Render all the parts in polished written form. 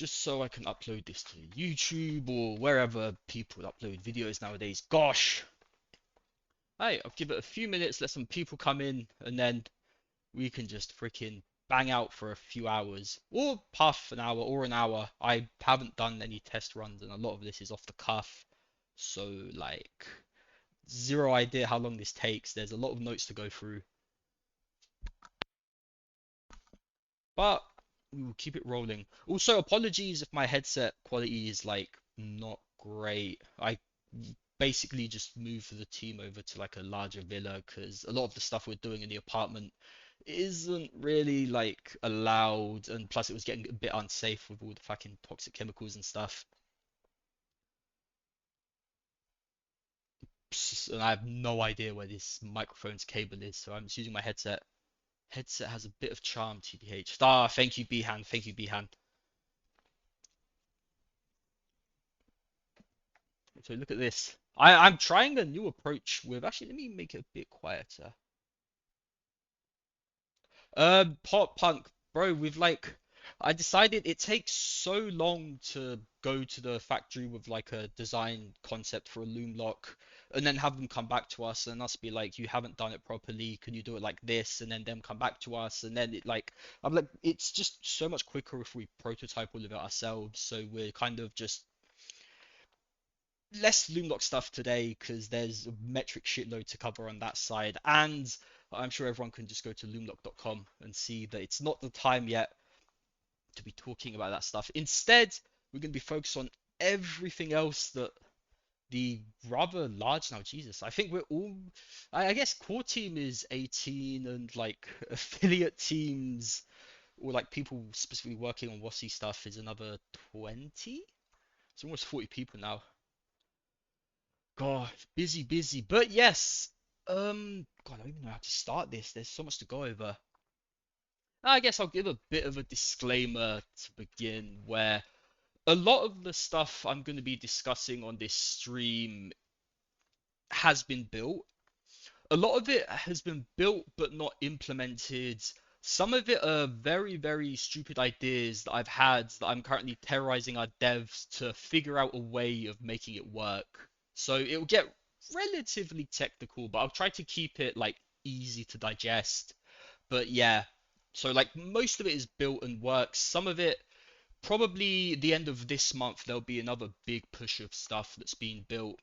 just so I can upload this to YouTube or wherever people upload videos nowadays. Gosh, hey, I'll give it a few minutes, let some people come in, and then we can just freaking bang out for a few hours, or half an hour, or an hour. I haven't done any test runs, and a lot of this is off the cuff, so like zero idea how long this takes. There's a lot of notes to go through, but we will keep it rolling. Also, apologies if my headset quality is like not great. I basically just moved the team over to like a larger villa because a lot of the stuff we're doing in the apartment isn't really like allowed, and plus it was getting a bit unsafe with all the fucking toxic chemicals and stuff. And I have no idea where this microphone's cable is, so I'm just using my headset. Headset has a bit of charm, TBH. Ah, thank you, Behan. Thank you, Behan. So look at this. I'm trying a new approach with. Actually, let me make it a bit quieter. Pop punk, bro. With like, I decided it takes so long to go to the factory with like a design concept for a loom lock, and then have them come back to us and us be like, you haven't done it properly. Can you do it like this? And then them come back to us, and then it like, I'm like, it's just so much quicker if we prototype all of it ourselves. So we're kind of just less Loomlock stuff today because there's a metric shitload to cover on that side, and I'm sure everyone can just go to loomlock.com and see that it's not the time yet to be talking about that stuff. Instead, we're going to be focused on everything else that the rather large now. Jesus, I think we're all. I guess core team is 18, and like affiliate teams or like people specifically working on WASI stuff is another 20. It's almost 40 people now. God, busy, busy. But yes, God, I don't even know how to start this. There's so much to go over. I guess I'll give a bit of a disclaimer to begin, where a lot of the stuff I'm going to be discussing on this stream has been built. A lot of it has been built but not implemented. Some of it are very, very stupid ideas that I've had that I'm currently terrorizing our devs to figure out a way of making it work. So it'll get relatively technical, but I'll try to keep it like easy to digest. But yeah, so like most of it is built and works. Some of it, probably the end of this month, there'll be another big push of stuff that's being built.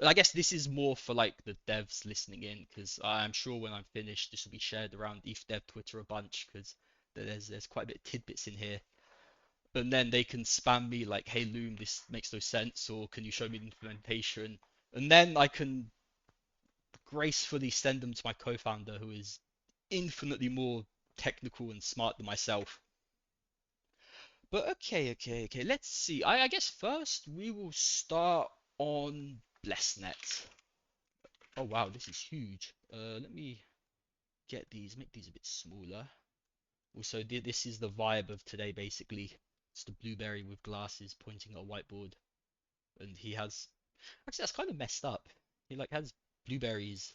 I guess this is more for like the devs listening in, because I'm sure when I'm finished, this will be shared around ETH Dev Twitter a bunch, because there's quite a bit of tidbits in here. And then they can spam me like, "Hey Loom, this makes no sense," or "Can you show me the implementation?" And then I can gracefully send them to my co-founder, who is infinitely more technical and smart than myself. But okay. Let's see. I guess first we will start on BlessNet. Oh wow, this is huge. Let me get these, make these a bit smaller. Also, this is the vibe of today, basically. It's the blueberry with glasses pointing at a whiteboard, and he has. Actually, that's kind of messed up. He like has blueberries,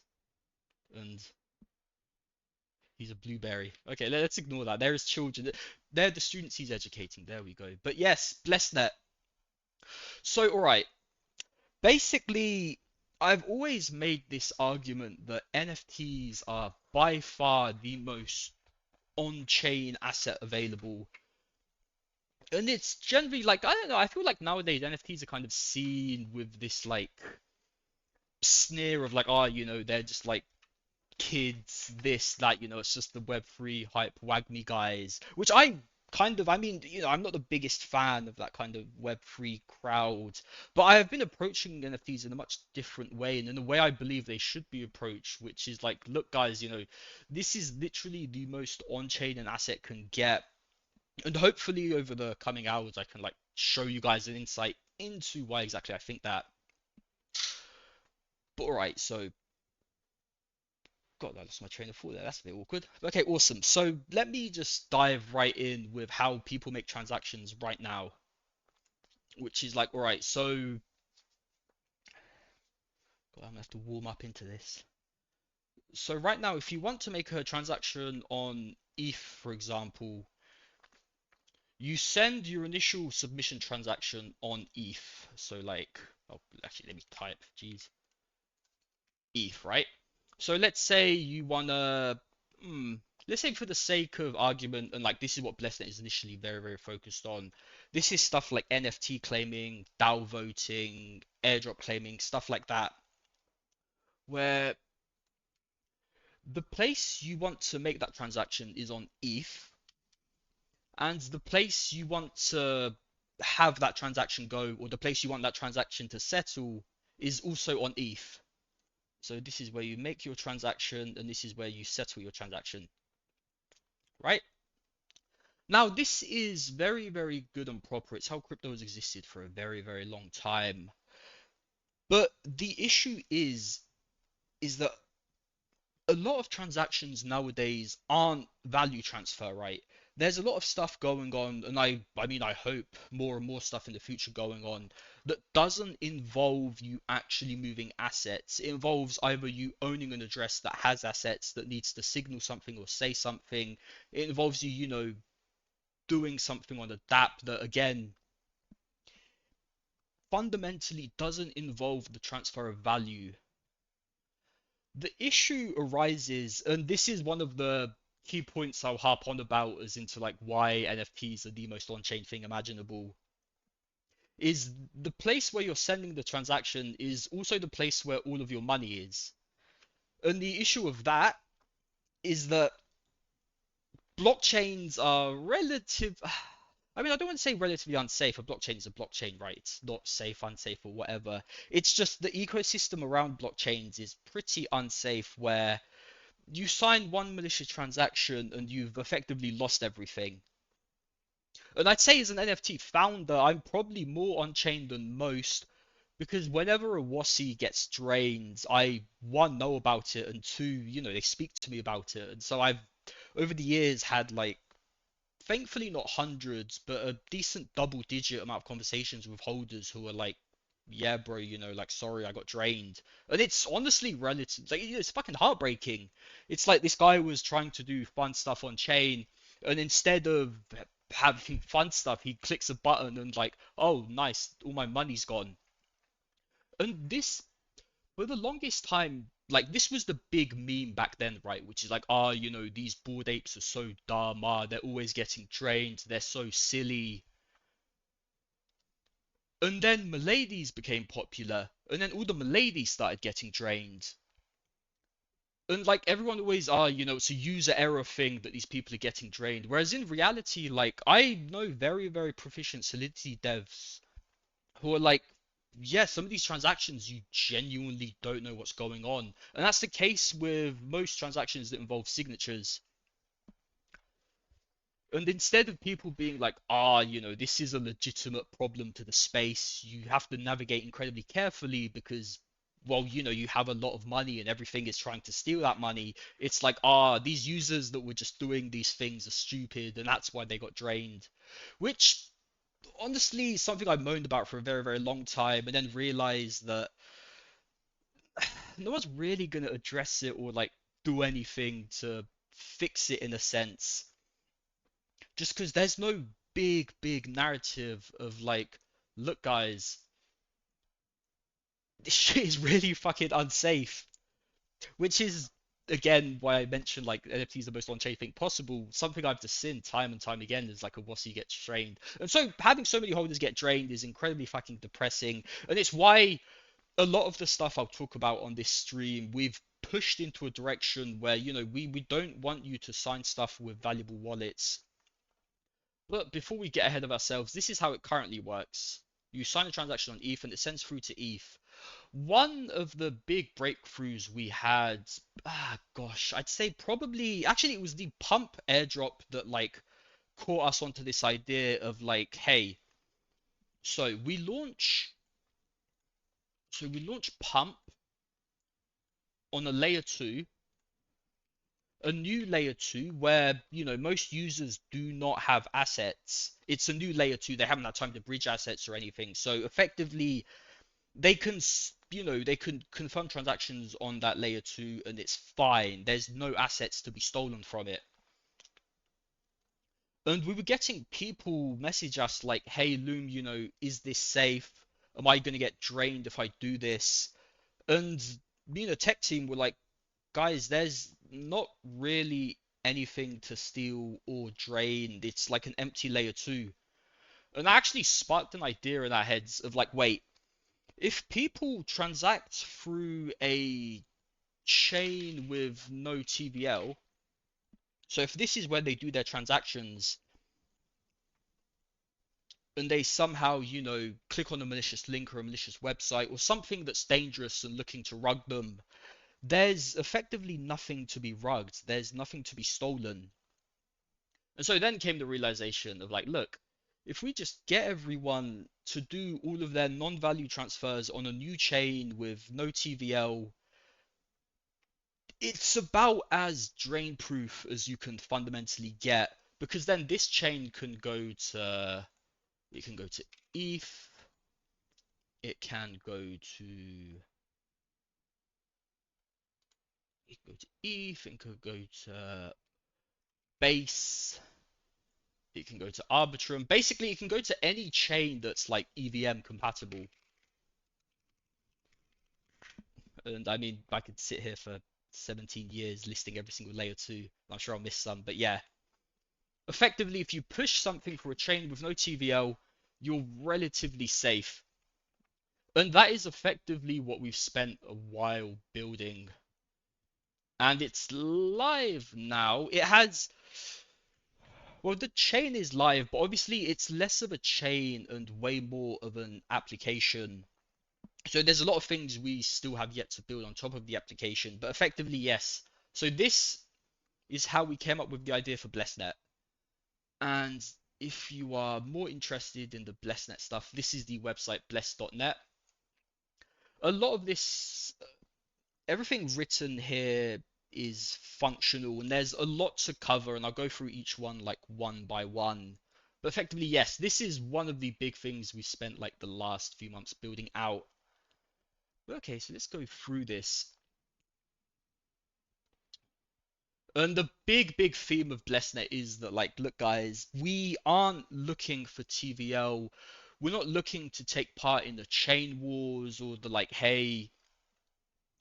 and he's a blueberry. Okay, let's ignore that. There is children. They're the students he's educating. There we go. But yes, BlessNet. So, all right. Basically, I've always made this argument that NFTs are by far the most on-chain asset available. And it's generally like, I don't know, I feel like nowadays NFTs are kind of seen with this like sneer of like, oh, they're just like kids, this, that, it's just the Web3 hype wagme guys, which I mean, I'm not the biggest fan of that kind of Web3 crowd, but I have been approaching NFTs in a much different way, and in a way I believe they should be approached, which is like, look, guys, this is literally the most on-chain an asset can get. And hopefully over the coming hours, I can like show you guys an insight into why exactly I think that. But alright, so God, I lost my train of thought there. That's a bit awkward. Okay, awesome. So let me just dive right in with how people make transactions right now, which is like, all right, so God, I'm gonna have to warm up into this. So right now, if you want to make a transaction on ETH, for example, You send your initial submission transaction on ETH. So like, oh, actually, let me type. Jeez, ETH, right? So let's say you wanna, hmm, let's say for the sake of argument, and like this is what Blessnet is initially very, very focused on. This is stuff like NFT claiming, DAO voting, airdrop claiming, stuff like that, where the place you want to make that transaction is on ETH, and the place you want to have that transaction go, or the place you want that transaction to settle, is also on ETH. So this is where you make your transaction, and this is where you settle your transaction, right? Now, this is very, very good and proper. It's how crypto has existed for a very, very long time. But the issue is that a lot of transactions nowadays aren't value transfer, right? There's a lot of stuff going on, and I mean, I hope more and more stuff in the future going on that doesn't involve you actually moving assets. It involves either you owning an address that has assets that needs to signal something or say something. It involves you, doing something on a dApp that, again, fundamentally doesn't involve the transfer of value. The issue arises, and this is one of the key points I'll harp on about as into like why NFTs are the most on-chain thing imaginable, is the place where you're sending the transaction is also the place where all of your money is. And the issue of that is that blockchains are relative. I mean, I don't want to say relatively unsafe. A blockchain is a blockchain, right? It's not safe, unsafe, or whatever. It's just the ecosystem around blockchains is pretty unsafe, where you sign one malicious transaction and you've effectively lost everything. And I'd say as an NFT founder, I'm probably more on chain than most because whenever a WASI gets drained, I one know about it and two, they speak to me about it. And so I've over the years had like thankfully not hundreds, but a decent double digit amount of conversations with holders who are like, yeah, bro, like, sorry, I got drained. And it's honestly relative, like, it's fucking heartbreaking. It's like this guy was trying to do fun stuff on chain, and instead of having fun stuff, he clicks a button and, like, oh, nice, all my money's gone. And this, for the longest time, like this was the big meme back then, right? Which is like, these bored apes are so dumb, they're always getting drained, they're so silly. And then Miladies became popular, and then all the Miladies started getting drained. And like everyone always it's a user error thing that these people are getting drained. Whereas in reality, like I know very, very proficient Solidity devs who are like, yeah, some of these transactions you genuinely don't know what's going on. And that's the case with most transactions that involve signatures. And instead of people being like, this is a legitimate problem to the space, you have to navigate incredibly carefully because, well, you have a lot of money and everything is trying to steal that money. It's like, these users that were just doing these things are stupid and that's why they got drained. Which, honestly, is something I moaned about for a very, very long time and then realized that no one's really going to address it or like do anything to fix it in a sense just because there's no big, big narrative of like, look, guys, this shit is really fucking unsafe. Which is, again, why I mentioned like NFT is the most on-chain thing possible. Something I've just seen time and time again is like a WASI gets drained. And so having so many holders get drained is incredibly fucking depressing. And it's why a lot of the stuff I'll talk about on this stream, we've pushed into a direction where, we don't want you to sign stuff with valuable wallets. But before we get ahead of ourselves, this is how it currently works. You sign a transaction on ETH and it sends through to ETH. One of the big breakthroughs we had, gosh, I'd say probably, actually, it was the pump airdrop that like caught us onto this idea of like, hey, so we launch pump on a layer 2, a new layer 2 where most users do not have assets. It's a new layer 2. They haven't had time to bridge assets or anything. So effectively, they can confirm transactions on that layer 2 and it's fine. There's no assets to be stolen from it. And we were getting people message us like, "Hey, Loom, is this safe? Am I going to get drained if I do this?" And me and the tech team were like, "Guys, there's not really anything to steal or drain. It's like an empty layer 2." And that actually sparked an idea in our heads of like, wait, if people transact through a chain with no TVL, so if this is where they do their transactions and they somehow, click on a malicious link or a malicious website or something that's dangerous and looking to rug them, there's effectively nothing to be rugged. There's nothing to be stolen. And so then came the realization of like, look, if we just get everyone to do all of their non-value transfers on a new chain with no TVL, it's about as drain proof as you can fundamentally get, because then this chain can go to ETH, it can go to ETH, it could go to Base, it can go to Arbitrum. Basically, it can go to any chain that's like EVM compatible. And I mean, I could sit here for 17 years listing every single layer 2. I'm sure I'll miss some, but yeah. Effectively, if you push something for a chain with no TVL, you're relatively safe. And that is effectively what we've spent a while building. And it's live now. Well, the chain is live, but obviously it's less of a chain and way more of an application. So there's a lot of things we still have yet to build on top of the application, but effectively, yes. So this is how we came up with the idea for BlessNet. And if you are more interested in the BlessNet stuff, this is the website bless.net. A lot of this, everything written here is functional, and there's a lot to cover, and I'll go through each one like one by one. But effectively, yes, this is one of the big things we spent like the last few months building out. Okay, so let's go through this. And the big theme of BlessNet is that, like, look, guys, we aren't looking for TVL. We're not looking to take part in the chain wars or the, like, hey,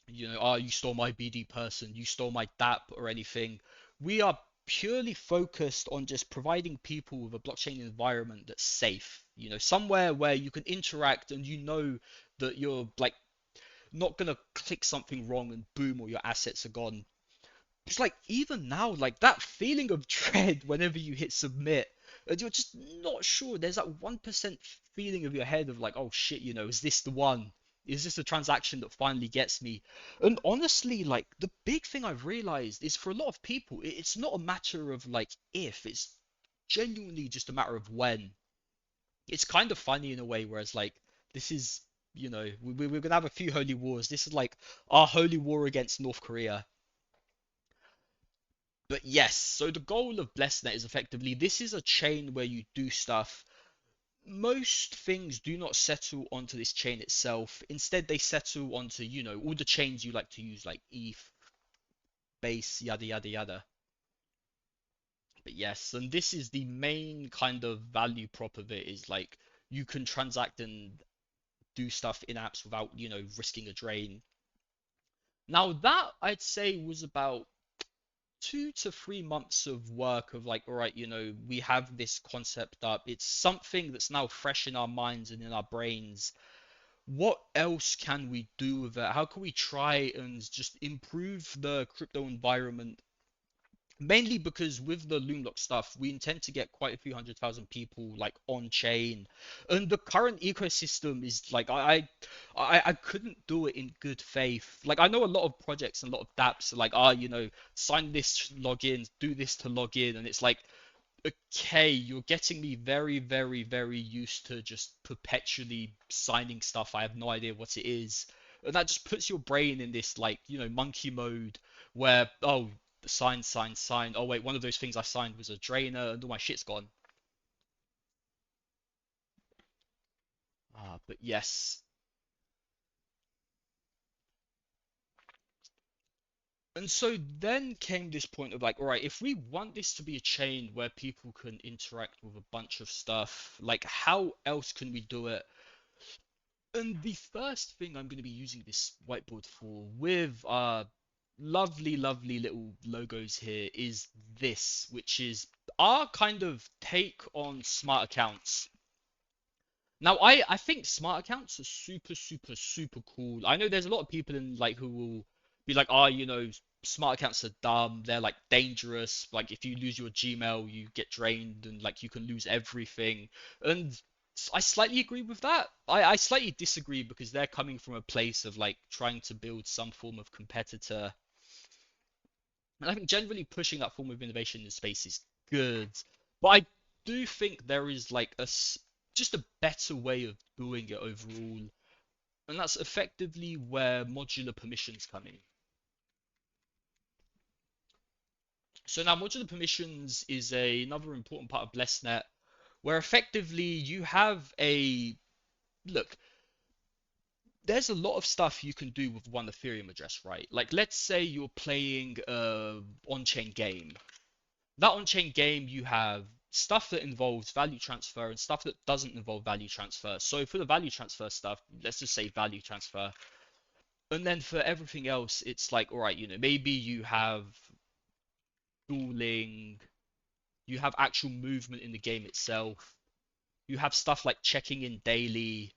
you stole my BD person, you stole my DApp or anything. We are purely focused on just providing people with a blockchain environment that's safe. Somewhere where you can interact and that you're, like, not gonna click something wrong and boom, all your assets are gone. It's like even now, like that feeling of dread whenever you hit submit, and you're just not sure. There's that 1% feeling of your head of like, oh shit, is this the one? Is this the transaction that finally gets me? And honestly, like the big thing I've realized is for a lot of people, it's not a matter of like if, it's genuinely just a matter of when. It's kind of funny in a way, whereas like this is, we're gonna have a few holy wars. This is like our holy war against North Korea. But yes, so the goal of BlessNet is effectively this is a chain where you do stuff. Most things do not settle onto this chain itself. Instead, they settle onto, all the chains you like to use, like ETH, Base, yada yada yada. But yes, and this is the main kind of value prop of it is like you can transact and do stuff in apps without, risking a drain. Now that I'd say was about 2 to 3 months of work of like, all right, we have this concept up. It's something that's now fresh in our minds and in our brains. What else can we do with it? How can we try and just improve the crypto environment? Mainly because with the Loomlock stuff, we intend to get quite a few 100,000 people like on chain, and the current ecosystem is like I couldn't do it in good faith. Like I know a lot of projects and a lot of dApps are like sign this to log in, do this to log in, and it's like okay, you're getting me very very used to just perpetually signing stuff. I have no idea what it is, and that just puts your brain in this like monkey mode where sign. Oh wait, one of those things I signed was a drainer, and all my shit's gone. But yes, And so then came this point of like, all right, if we want this to be a chain where people can interact with a bunch of stuff, like how else can we do it? And the first thing I'm going to be using this whiteboard for with lovely, lovely little logos here is this, which is our kind of take on smart accounts. Now, I think smart accounts are super, super, super cool. I know there's a lot of people in like who will be like, oh, smart accounts are dumb. They're like dangerous. Like if you lose your Gmail, you get drained and like you can lose everything. And I slightly agree with that. I slightly disagree because they're coming from a place of like trying to build some form of competitor. And I think generally pushing that form of innovation in the space is good. But I do think there is like just a better way of doing it overall. And that's effectively where modular permissions come in. So now modular permissions is another important part of BlessNet where effectively you have a look, there's a lot of stuff you can do with one Ethereum address, right? Like let's say you're playing a on-chain game. That on-chain game, you have stuff that involves value transfer and stuff that doesn't involve value transfer. So for the value transfer stuff, let's just say value transfer. And then for everything else, it's like, all right, maybe you have dueling, you have actual movement in the game itself, you have stuff like checking in daily.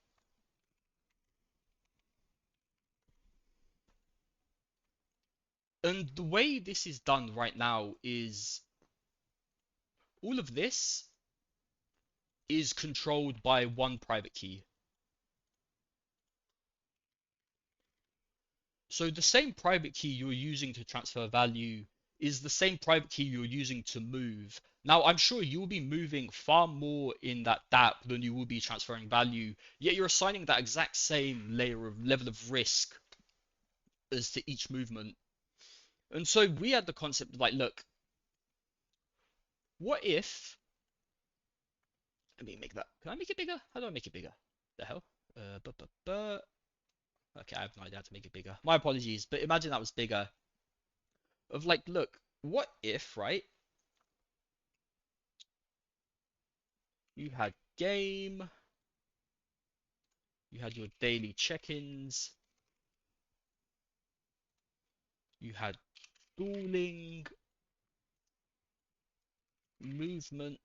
And the way this is done right now is all of this is controlled by one private key. So the same private key you're using to transfer value is the same private key you're using to move. Now, I'm sure you'll be moving far more in that dApp than you will be transferring value, yet you're assigning that exact same level of risk as to each movement. And so we had the concept of like, look, what if, let me make that, can I make it bigger? How do I make it bigger? The hell? Uh, bu- bu- bu- Okay, I have no idea how to make it bigger. My apologies, but imagine that was bigger. Of like, look, what if, right? You had game, you had your daily check-ins, you had dueling, movement,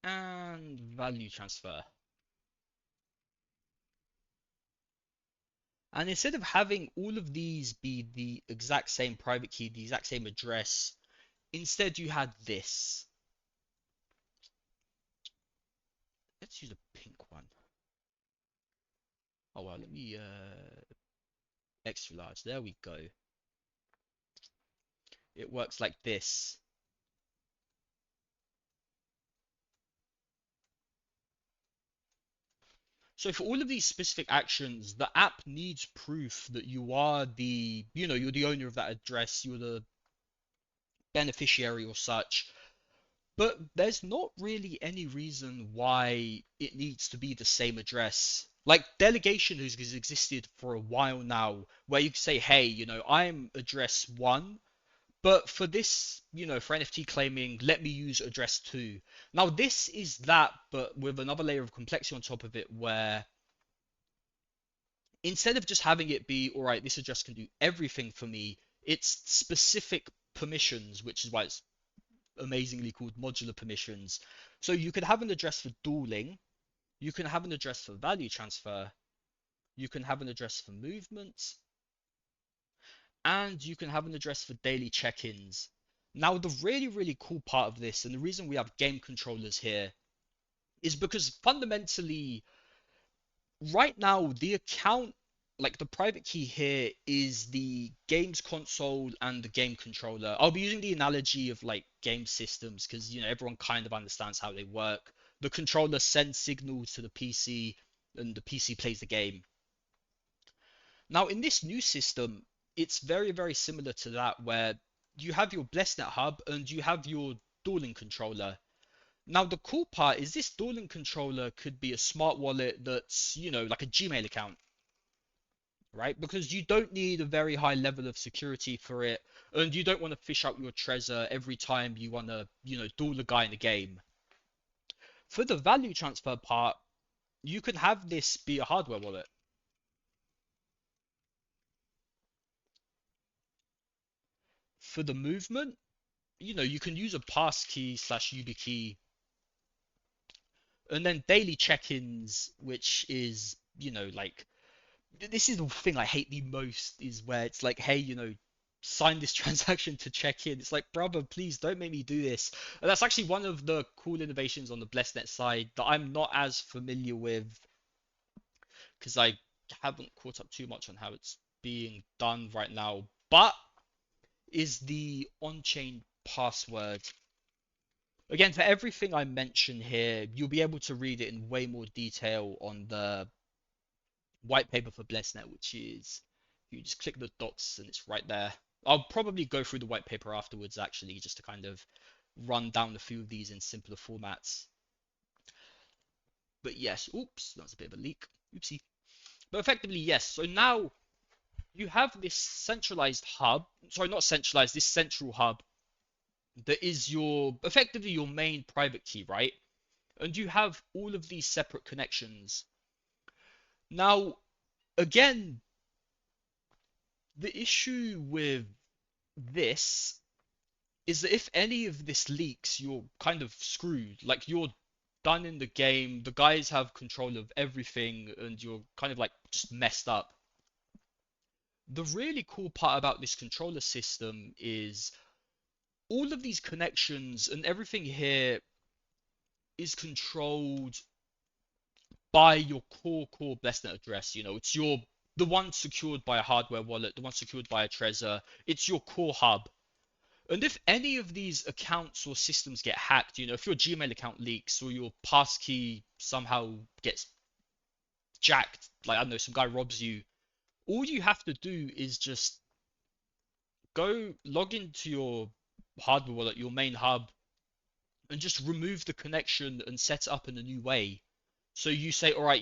and value transfer. And instead of having all of these be the exact same private key, the exact same address, instead you had this. Let's use a pink one. Oh well, let me extra large. There we go. It works like this. So for all of these specific actions, the app needs proof that you are you're the owner of that address, you're the beneficiary or such. But there's not really any reason why it needs to be the same address. Like delegation has existed for a while now, where you can say, hey, I'm address one, but for this, for NFT claiming, let me use address two. Now this is that, but with another layer of complexity on top of it, where instead of just having it be, all right, this address can do everything for me, it's specific permissions, which is why it's amazingly called modular permissions. So you could have an address for dueling, you can have an address for value transfer, you can have an address for movement, and you can have an address for daily check-ins. Now, the really, really cool part of this, and the reason we have game controllers here, is because fundamentally right now the account, like the private key here, is the games console and the game controller. I'll be using the analogy of like game systems because everyone kind of understands how they work. The controller sends signals to the PC and the PC plays the game. Now in this new system, it's very, very similar to that, where you have your BlessNet hub and you have your dueling controller. Now, the cool part is this dueling controller could be a smart wallet that's, like a Gmail account, right? Because you don't need a very high level of security for it, and you don't want to fish out your treasure every time you want to, duel a guy in the game. For the value transfer part, you can have this be a hardware wallet. For the movement, you can use a passkey slash YubiKey, and then daily check-ins, which is, like this is the thing I hate the most is where it's like, hey, sign this transaction to check in. It's like, brother, please don't make me do this. And that's actually one of the cool innovations on the BlessedNet side that I'm not as familiar with because I haven't caught up too much on how it's being done right now. But is the on-chain password. Again, for everything I mention here, you'll be able to read it in way more detail on the white paper for BlessedNet, which is you just click the dots and it's right there. I'll probably go through the white paper afterwards, actually, just to kind of run down a few of these in simpler formats. But yes, oops, that's a bit of a leak. Oopsie. But effectively, yes. So now you have this centralized hub. Sorry, not centralized, this central hub that is your effectively your main private key, right? And you have all of these separate connections. Now, again, the issue with this is that if any of this leaks, you're kind of screwed. Like you're done in the game, the guys have control of everything, and you're kind of like just messed up. The really cool part about this controller system is all of these connections and everything here is controlled by your core BlessedNet address. It's the one secured by a hardware wallet, the one secured by a Trezor. It's your core hub. And if any of these accounts or systems get hacked, if your Gmail account leaks or your passkey somehow gets jacked, like I don't know, some guy robs you, all you have to do is just go log into your hardware wallet, your main hub, and just remove the connection and set it up in a new way. So you say, all right,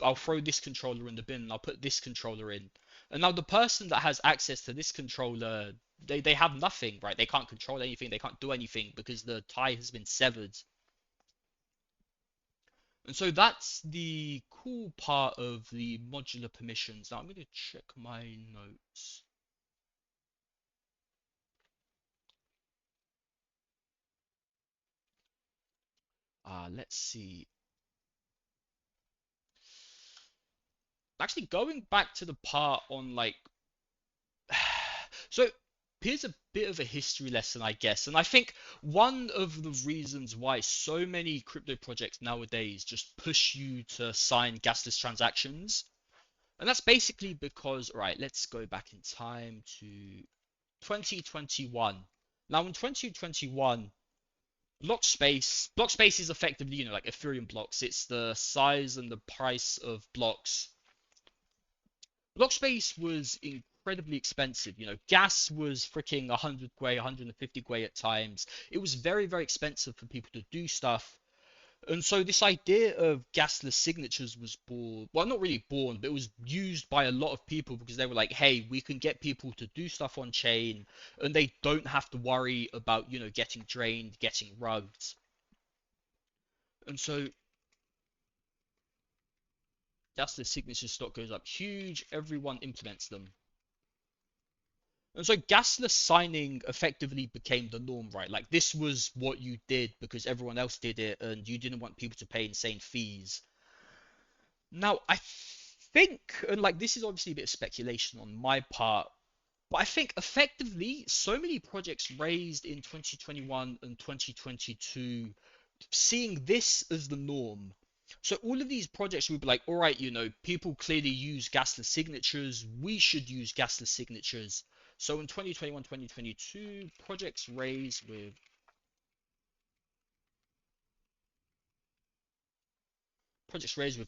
I'll throw this controller in the bin and I'll put this controller in. And now the person that has access to this controller, they have nothing, right? They can't control anything, they can't do anything because the tie has been severed. And so that's the cool part of the modular permissions. Now I'm going to check my notes. Let's see. Actually, going back to the part on like so here's a bit of a history lesson, I guess. And I think one of the reasons why so many crypto projects nowadays just push you to sign gasless transactions. And that's basically because, all right, let's go back in time to 2021. Now, in 2021, block space is effectively, like Ethereum blocks. It's the size and the price of blocks. Block space was incredibly expensive. Gas was freaking 100 Gwei, 150 Gwei at times. It was very, very expensive for people to do stuff. And so this idea of gasless signatures was born, well, not really born, but it was used by a lot of people because they were like, hey, we can get people to do stuff on chain and they don't have to worry about, getting drained, getting rugged. And so gasless signature stock goes up huge, everyone implements them. And so gasless signing effectively became the norm, right? Like this was what you did because everyone else did it and you didn't want people to pay insane fees. Now, I think, and like this is obviously a bit of speculation on my part, but I think effectively so many projects raised in 2021 and 2022 seeing this as the norm. So all of these projects would be like, all right, people clearly use gasless signatures. We should use gasless signatures. So in 2021, 2022, projects raised with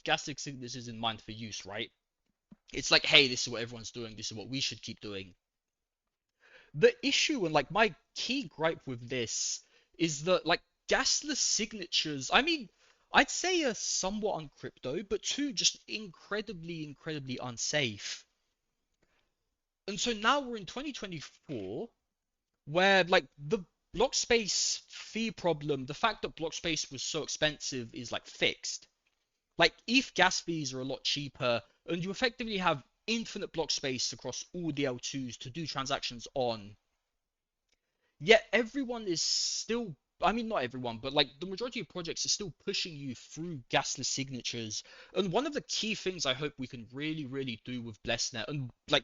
gasless signatures in mind for use, right? It's like, hey, this is what everyone's doing. This is what we should keep doing. The issue and like my key gripe with this is that like gasless signatures, I mean, I'd say are somewhat on crypto, but two, just incredibly, incredibly unsafe. And so now we're in 2024 where like the block space fee problem, the fact that block space was so expensive is like fixed. Like ETH gas fees are a lot cheaper, and you effectively have infinite block space across all the L2s to do transactions on. Yet everyone is still, I mean, not everyone, but like the majority of projects are still pushing you through gasless signatures. And one of the key things I hope we can really, really do with BlessNet, and like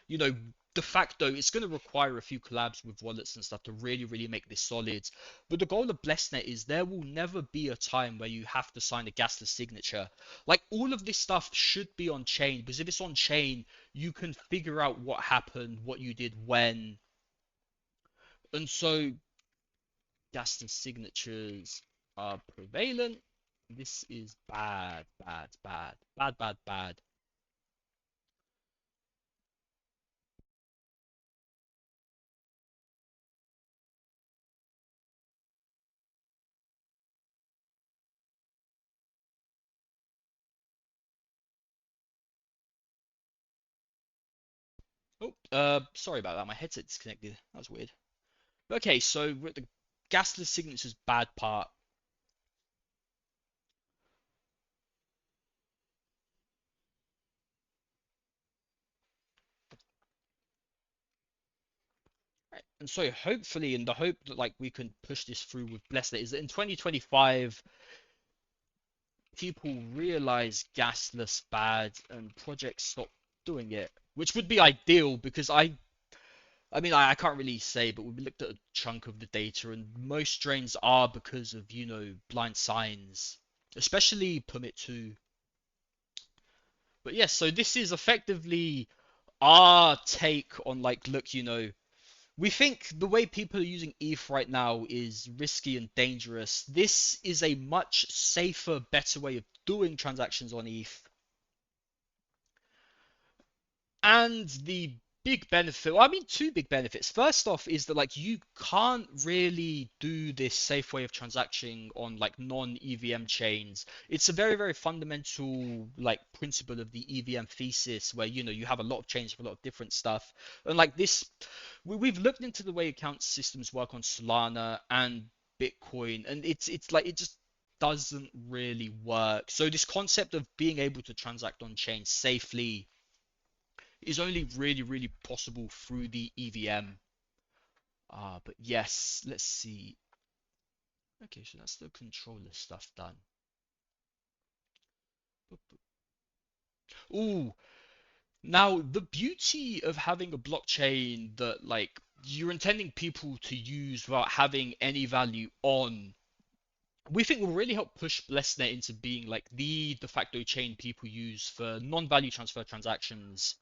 you know, de facto, it's going to require a few collabs with wallets and stuff to really, really make this solid. But the goal of BlessNet is there will never be a time where you have to sign a gasless signature. Like all of this stuff should be on chain because if it's on chain, you can figure out what happened, what you did when. And so gasless signatures are prevalent. This is bad, bad, bad, bad, bad, bad. Oh, sorry about that. My headset disconnected. That was weird. Okay, so we're at the gasless signatures bad part. Right. And so hopefully, in the hope that like we can push this through with Blesslet, is that in 2025 people realize gasless bad and projects stop doing it, which would be ideal because I mean, I can't really say, but we looked at a chunk of the data, and most drains are because of, blind signs, especially permit to. But yes, so this is effectively our take on like, look, we think the way people are using ETH right now is risky and dangerous. This is a much safer, better way of doing transactions on ETH. And the big benefit, well, I mean, two big benefits. First off, is that like you can't really do this safe way of transacting on like non-EVM chains. It's a very, very fundamental like principle of the EVM thesis where you have a lot of chains for a lot of different stuff. And like this, we've looked into the way account systems work on Solana and Bitcoin, and it's like it just doesn't really work. So this concept of being able to transact on chain safely is only really, really possible through the EVM. But yes, let's see. Okay, so that's the controller stuff done. Ooh, now the beauty of having a blockchain that like you're intending people to use without having any value on, we think will really help push BlessNet into being like the de facto chain people use for non-value transfer transactions.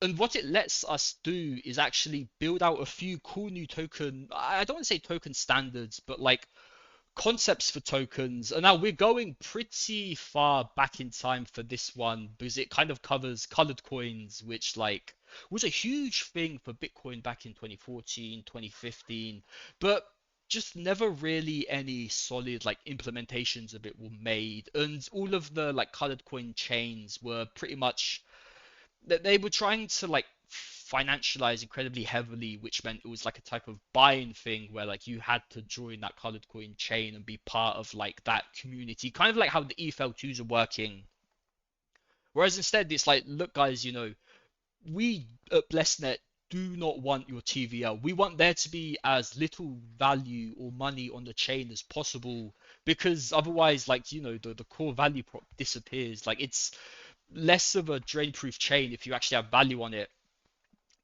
And what it lets us do is actually build out a few cool new token. I don't want to say token standards, but like concepts for tokens. And now we're going pretty far back in time for this one because it kind of covers colored coins, which like was a huge thing for Bitcoin back in 2014, 2015, but just never really any solid like implementations of it were made. And all of the like colored coin chains were pretty much that they were trying to like financialize incredibly heavily, which meant it was like a type of buy-in thing where like you had to join that colored coin chain and be part of like that community, kind of like how the EFL2s are working. Whereas instead, it's like, look, guys, we at BlessNet do not want your TVL. We want there to be as little value or money on the chain as possible because otherwise, like, the core value prop disappears. Like, it's less of a drain-proof chain if you actually have value on it.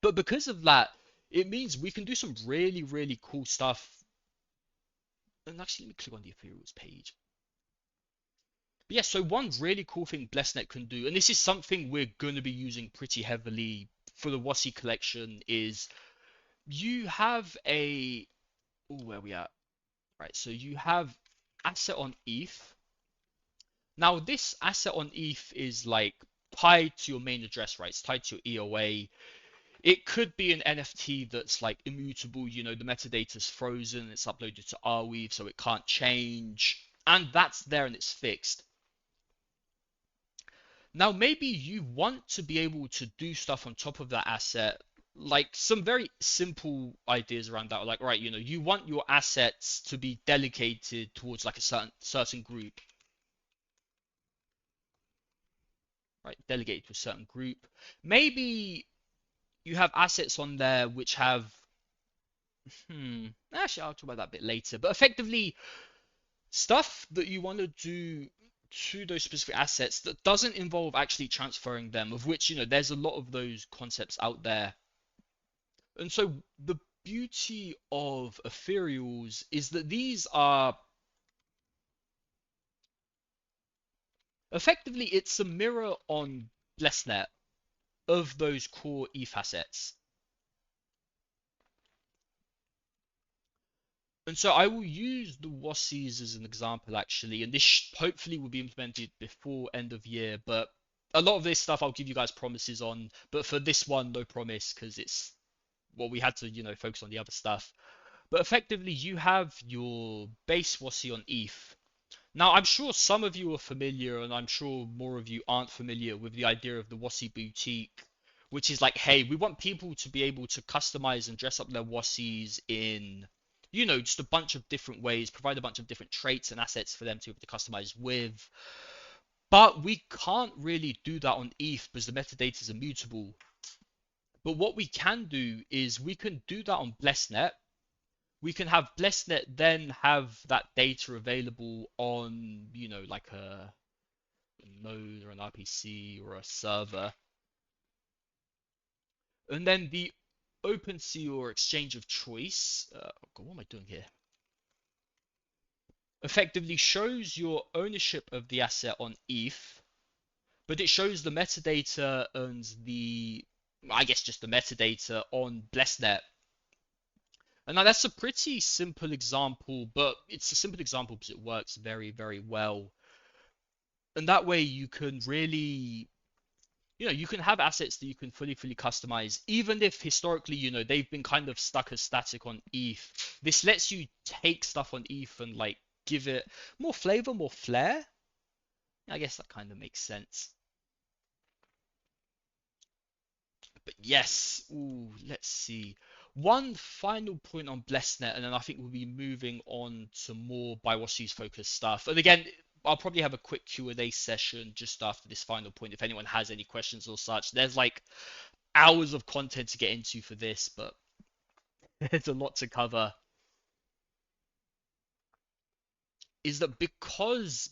But because of that, it means we can do some really, really cool stuff. And actually, let me click on the Ethereum's page. But yeah, so one really cool thing BlessNet can do, and this is something we're going to be using pretty heavily for the WASI collection, is you have a... Oh, where are we at? Right, so you have asset on ETH. Now, this asset on ETH is like tied to your main address, right? It's tied to your EOA. It could be an NFT that's like immutable, the metadata's frozen, it's uploaded to Arweave, so it can't change. And that's there and it's fixed. Now, maybe you want to be able to do stuff on top of that asset, like some very simple ideas around that, like, right, you want your assets to be delegated towards like a certain group, right? Delegated to a certain group. Maybe you have assets on there which have, actually, I'll talk about that a bit later, but effectively, stuff that you want to do to those specific assets that doesn't involve actually transferring them, of which, there's a lot of those concepts out there. And so the beauty of ethereals is that these are effectively, it's a mirror on BlessNet of those core ETH assets. And so I will use the WOSIs as an example actually, and this hopefully will be implemented before end of year, but a lot of this stuff I'll give you guys promises on, but for this one, no promise, because it's, well, we had to, focus on the other stuff. But effectively, you have your base WOSI on ETH. Now, I'm sure some of you are familiar, and I'm sure more of you aren't familiar with the idea of the WOSI boutique, which is like, hey, we want people to be able to customize and dress up their WOSIs in, just a bunch of different ways, provide a bunch of different traits and assets for them to be able to customize with. But we can't really do that on ETH because the metadata is immutable. But what we can do is we can do that on BlessNet. We can have BlessNet then have that data available on, like a node or an RPC or a server. And then the OpenSea or exchange of choice, God, what am I doing here? Effectively shows your ownership of the asset on ETH, but it shows the metadata and I guess just the metadata on BlessNet. And now that's a pretty simple example, but it's a simple example because it works very, very well. And that way you can really, you can have assets that you can fully customize, even if historically, they've been kind of stuck as static on ETH. This lets you take stuff on ETH and like give it more flavor, more flair. I guess that kind of makes sense. But yes, ooh, let's see. One final point on BlessNet, and then I think we'll be moving on to more BioWasi's focused stuff. And again, I'll probably have a quick Q&A session just after this final point if anyone has any questions or such. There's like hours of content to get into for this, but there's a lot to cover. Is that because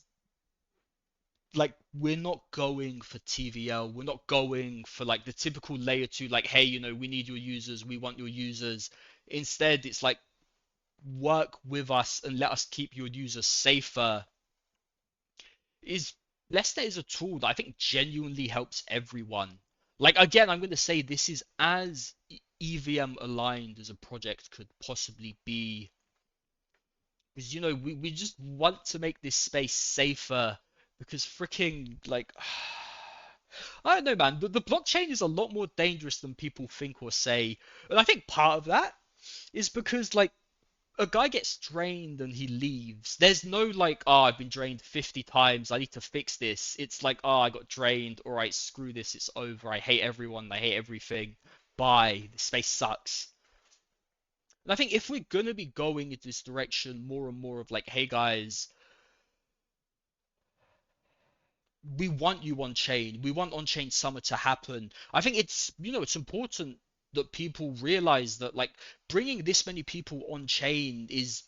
like we're not going for TVL, we're not going for like the typical layer two, like, hey, we need your users, we want your users. Instead, it's like work with us and let us keep your users safer. Is Lester is a tool that I think genuinely helps everyone. Like again, I'm going to say this is as EVM aligned as a project could possibly be. Because we just want to make this space safer because freaking like I don't know, man. The blockchain is a lot more dangerous than people think or say, and I think part of that is because like a guy gets drained and he leaves. There's no like, oh, I've been drained 50 times. I need to fix this. It's like, oh, I got drained. All right, screw this. It's over. I hate everyone. I hate everything. Bye. The space sucks. And I think if we're gonna be going in this direction more and more of like, hey guys, we want you on chain. We want on chain summer to happen. I think it's important that people realize that like bringing this many people on chain is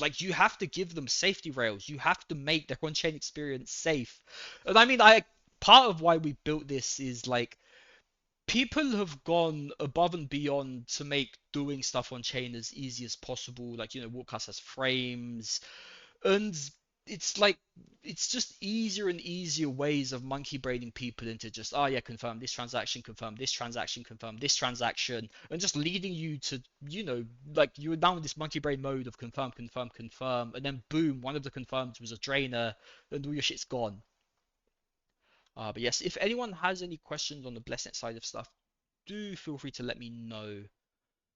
like you have to give them safety rails. You have to make their on chain experience safe. And I mean, I part of why we built this is like people have gone above and beyond to make doing stuff on chain as easy as possible. Like, Warcast has frames, and it's like it's just easier and easier ways of monkey braining people into just, oh yeah, confirm this transaction, confirm this transaction, confirm this transaction, and just leading you to, like you're now in this monkey brain mode of confirm, confirm, confirm, and then boom, one of the confirms was a drainer, and all your shit's gone. But yes, if anyone has any questions on the BlessNet side of stuff, do feel free to let me know.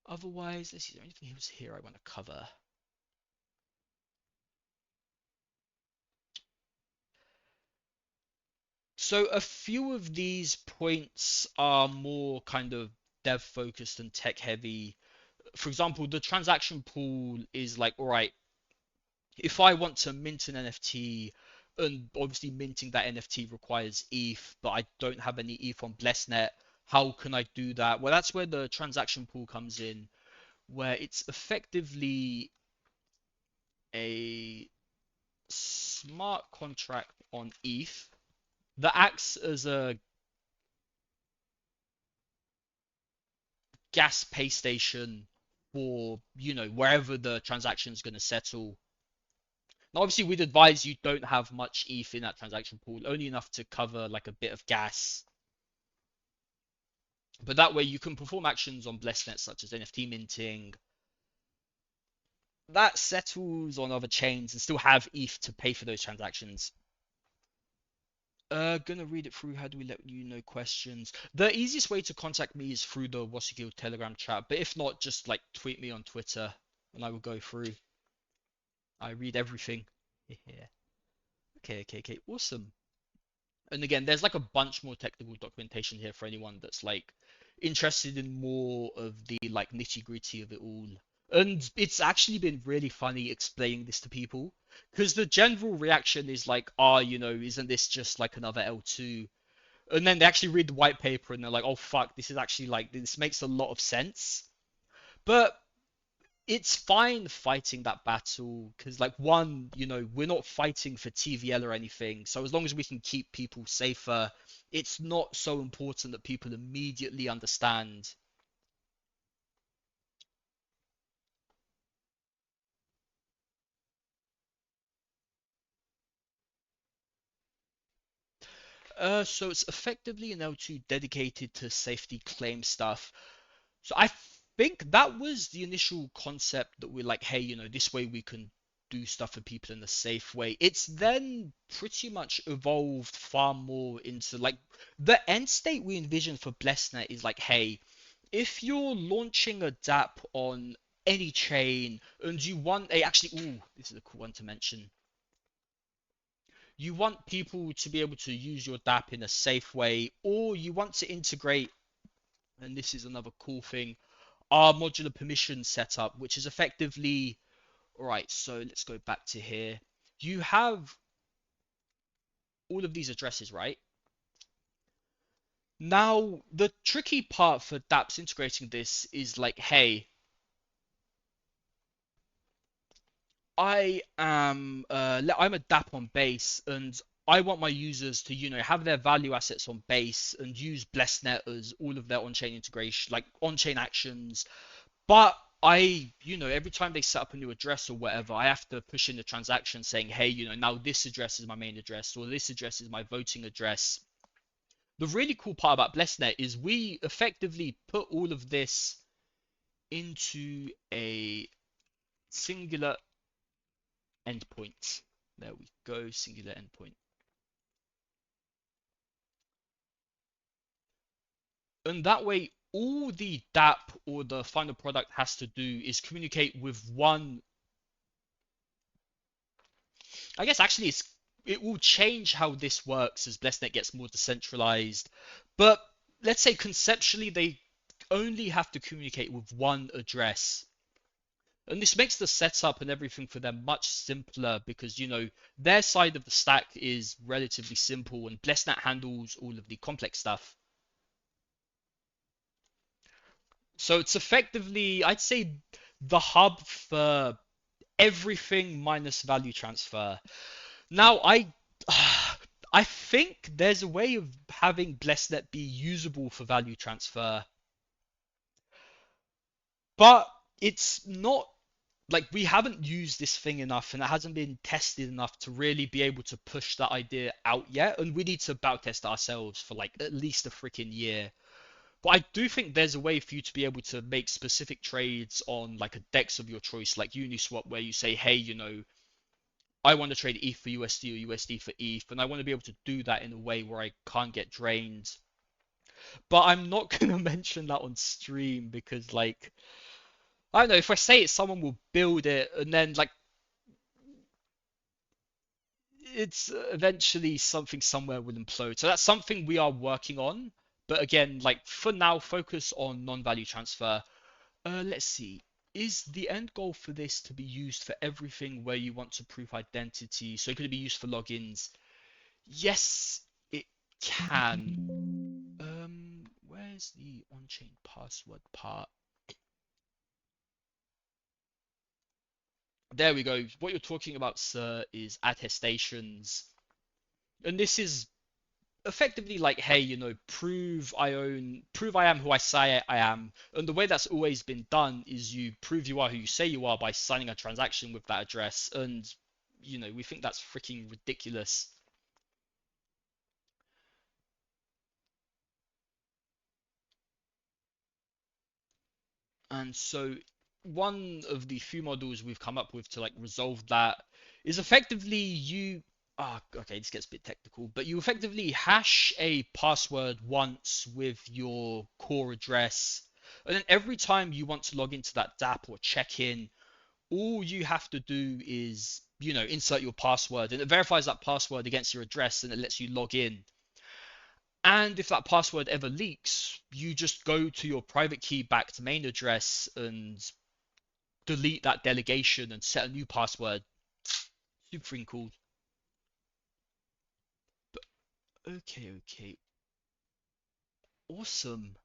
Otherwise, let's see, is there anything else here I want to cover? So a few of these points are more kind of dev focused and tech heavy. For example, the transaction pool is like, all right, if I want to mint an NFT, and obviously minting that NFT requires ETH, but I don't have any ETH on Blessnet, how can I do that? Well, that's where the transaction pool comes in, where it's effectively a smart contract on ETH that acts as a gas pay station for, wherever the transaction is going to settle. Now, obviously, we'd advise you don't have much ETH in that transaction pool, only enough to cover like a bit of gas. But that way, you can perform actions on Blessnet such as NFT minting. That settles on other chains and still have ETH to pay for those transactions. Gonna read it through. How do we let you know questions? The easiest way to contact me is through the What's Your Guild Telegram chat. But if not, just like tweet me on Twitter and I will go through. I read everything. Yeah. Okay, okay, okay. Awesome. And again, there's like a bunch more technical documentation here for anyone that's like interested in more of the like nitty-gritty of it all. And it's actually been really funny explaining this to people because the general reaction is like, ah, isn't this just like another L2? And then they actually read the white paper and they're like, oh fuck, this is actually like this makes a lot of sense. But it's fine fighting that battle because like one, we're not fighting for TVL or anything. So as long as we can keep people safer, it's not so important that people immediately understand. So it's effectively an L2 dedicated to safety claim stuff. So I think that was the initial concept that we're like, hey, this way we can do stuff for people in a safe way. It's then pretty much evolved far more into like the end state we envision for Blessnet is like, hey, if you're launching a DApp on any chain and you want a actually, ooh, this is a cool one to mention. You want people to be able to use your DApp in a safe way, or you want to integrate, and this is another cool thing, our modular permission setup, which is effectively, all right, so let's go back to here. You have all of these addresses, right? Now, the tricky part for dApps integrating this is like, hey, I'm a dApp on Base, and I want my users to, have their value assets on Base and use BlessNet as all of their on-chain integration, like on-chain actions. But every time they set up a new address or whatever, I have to push in the transaction saying, hey, now this address is my main address or this address is my voting address. The really cool part about BlessNet is we effectively put all of this into a singular endpoint. There we go, singular endpoint. And that way, all the dApp or the final product has to do is communicate with one. I guess actually it will change how this works as BlessNet gets more decentralized. But let's say conceptually they only have to communicate with one address. And this makes the setup and everything for them much simpler because, their side of the stack is relatively simple and BlessNet handles all of the complex stuff. So it's effectively, I'd say, the hub for everything minus value transfer. Now, I think there's a way of having BlessNet be usable for value transfer, but it's not like we haven't used this thing enough and it hasn't been tested enough to really be able to push that idea out yet. And we need to back test ourselves for like at least a freaking year. But I do think there's a way for you to be able to make specific trades on like a DEX of your choice, like Uniswap, where you say, hey, I want to trade ETH for USD or USD for ETH, and I want to be able to do that in a way where I can't get drained. But I'm not going to mention that on stream because, like, I don't know, if I say it, someone will build it, and then, like, it's eventually something somewhere will implode. So that's something we are working on. But again, like for now, focus on non-value transfer. Let's see. Is the end goal for this to be used for everything where you want to prove identity? So could it be used for logins? Yes, it can. Where's the on-chain password part? There we go. What you're talking about, sir, is attestations. And this is effectively like, hey, prove I am who I say I am. And the way that's always been done is you prove you are who you say you are by signing a transaction with that address. And, we think that's freaking ridiculous. And so one of the few models we've come up with to like resolve that is effectively okay, this gets a bit technical, but you effectively hash a password once with your core address, and then every time you want to log into that DApp or check in, all you have to do is, insert your password, and it verifies that password against your address, and it lets you log in. And if that password ever leaks, you just go to your private key backed main address and delete that delegation and set a new password. Super freaking cool. But okay, okay. Awesome.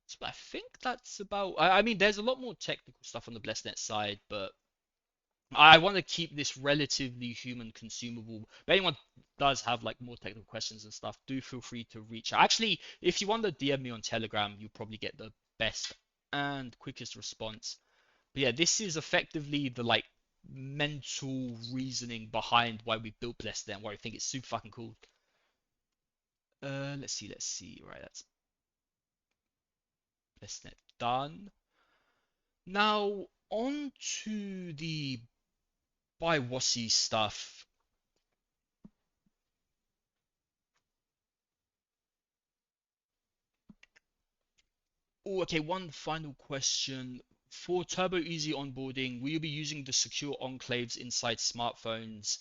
So I think that's about. I mean, there's a lot more technical stuff on the BlessedNet side, but I want to keep this relatively human consumable. If anyone does have like more technical questions and stuff, do feel free to reach out. Actually, if you want to DM me on Telegram, you'll probably get the best and quickest response. But yeah, this is effectively the like mental reasoning behind why we built BlessedNet and why I think it's super fucking cool. Let's see. Right, that's BlessedNet done. Now on to the by Wasi stuff. Oh, okay, one final question. For Turbo Easy onboarding, will you be using the secure enclaves inside smartphones?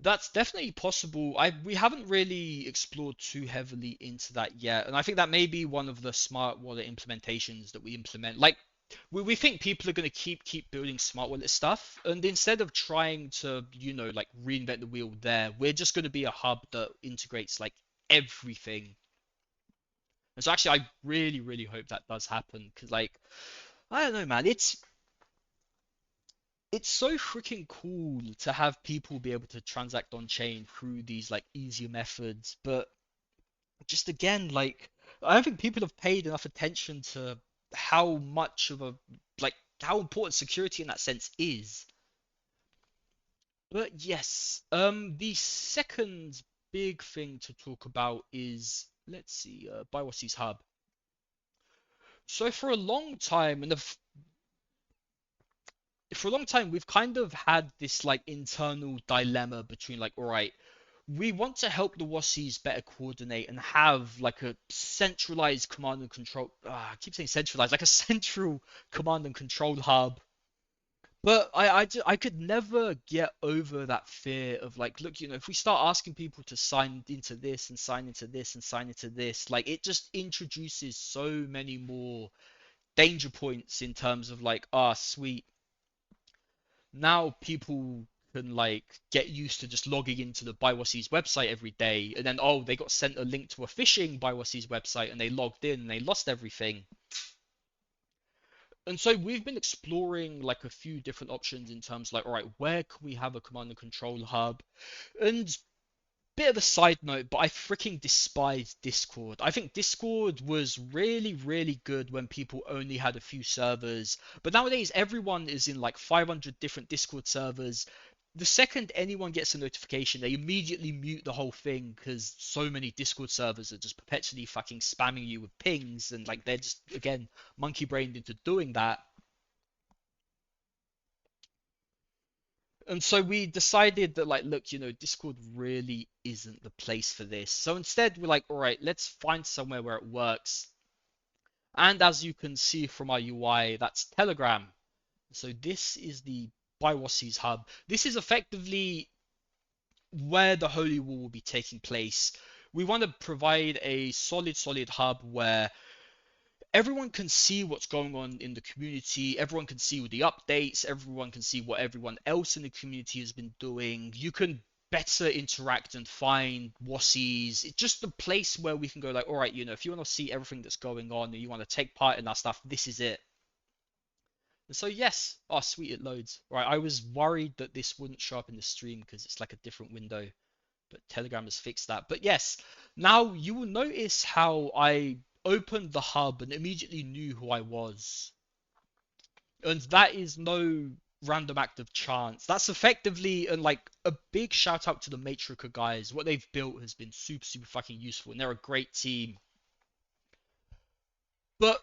That's definitely possible. We haven't really explored too heavily into that yet, and I think that may be one of the smart wallet implementations that we implement. Like, we think people are going to keep building smart wallet stuff, and instead of trying to, like reinvent the wheel there, we're just going to be a hub that integrates like everything. And so actually, I really, really hope that does happen because, like, I don't know, man. It's so freaking cool to have people be able to transact on chain through these like easier methods. But just again, like, I don't think people have paid enough attention to how much of a like how important security in that sense is. But yes, the second big thing to talk about is let's see, Biosi's hub. So for a long time we've kind of had this like internal dilemma between like, all right, we want to help the WASIs better coordinate and have like a centralized command and control. I keep saying centralized, like a central command and control hub. But I could never get over that fear of like, look, if we start asking people to sign into this and sign into this and sign into this, like it just introduces so many more danger points in terms of like, sweet, now people can like get used to just logging into the Biwasi's website every day, and then they got sent a link to a phishing Biwasi's website, and they logged in and they lost everything. And so we've been exploring like a few different options in terms like, all right, where can we have a command and control hub? And bit of a side note, but I freaking despise Discord. I think Discord was really, really good when people only had a few servers, but nowadays everyone is in like 500 different Discord servers. The second anyone gets a notification, they immediately mute the whole thing because so many Discord servers are just perpetually fucking spamming you with pings, and like they're just again monkey brained into doing that. And so we decided that like, look, Discord really isn't the place for this. So instead we're like, all right, let's find somewhere where it works. And as you can see from our UI, that's Telegram. So this is the Biwasi's hub. This is effectively where the Holy War will be taking place. We want to provide a solid hub where everyone can see what's going on in the community, everyone can see the updates, everyone can see what everyone else in the community has been doing. You can better interact and find wassies. It's just a place where we can go like, all right, if you want to see everything that's going on and you want to take part in that stuff, this is it. And so yes, oh sweet, it loads. Right, I was worried that this wouldn't show up in the stream because it's like a different window, but Telegram has fixed that. But yes, now you will notice how I opened the hub and immediately knew who I was. And that is no random act of chance. That's effectively and like a big shout out to the Matrica guys. What they've built has been super fucking useful and they're a great team. But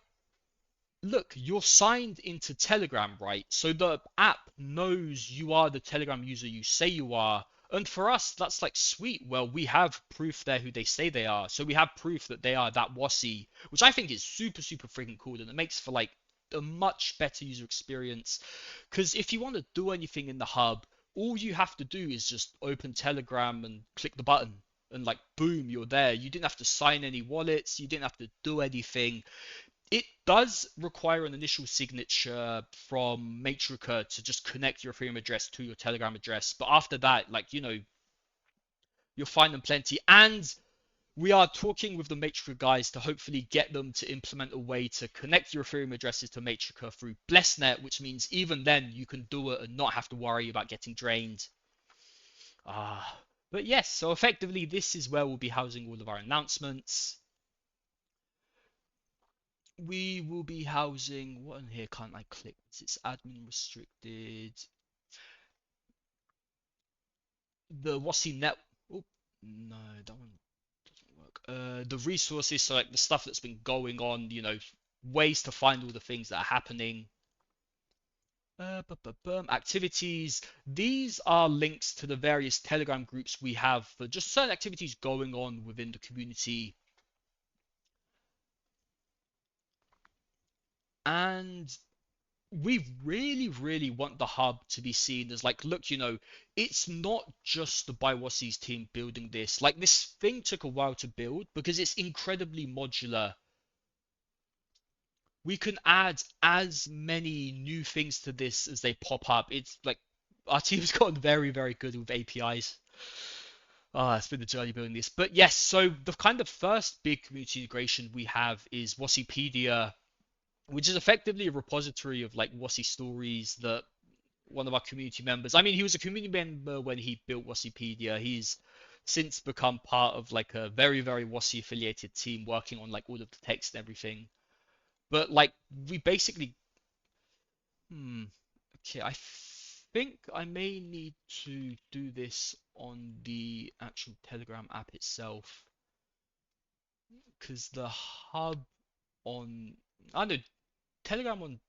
look, you're signed into Telegram, right? So the app knows you are the Telegram user you say you are. And for us, that's like sweet. Well, we have proof there who they say they are. So we have proof that they are that Wasi, which I think is super freaking cool. And it makes for like a much better user experience. Because if you want to do anything in the hub, all you have to do is just open Telegram and click the button. And like, boom, you're there. You didn't have to sign any wallets. You didn't have to do anything. It does require an initial signature from Matrica to just connect your Ethereum address to your Telegram address. But after that, like, you'll find them plenty. And we are talking with the Matrica guys to hopefully get them to implement a way to connect your Ethereum addresses to Matrica through BlessNet, which means even then you can do it and not have to worry about getting drained. But yes, so effectively this is where we'll be housing all of our announcements. We will be housing, what in here can't I click? It's admin restricted. The Wasi net. Oh, no, that one doesn't work. The resources, so like the stuff that's been going on, ways to find all the things that are happening. Activities. These are links to the various Telegram groups we have for just certain activities going on within the community. And we really want the hub to be seen as like, look, it's not just the Biwasi's team building this. Like, this thing took a while to build because it's incredibly modular. We can add as many new things to this as they pop up. It's like our team's gotten very good with APIs. It's been the journey building this. But yes, so the kind of first big community integration we have is Wasipedia, which is effectively a repository of like Wasi stories that one of our community members. I mean, he was a community member when he built Wasipedia. He's since become part of like a very Wasi affiliated team working on like all of the text and everything. But like we basically, okay, I think I may need to do this on the actual Telegram app itself because the hub on, I know Telegram on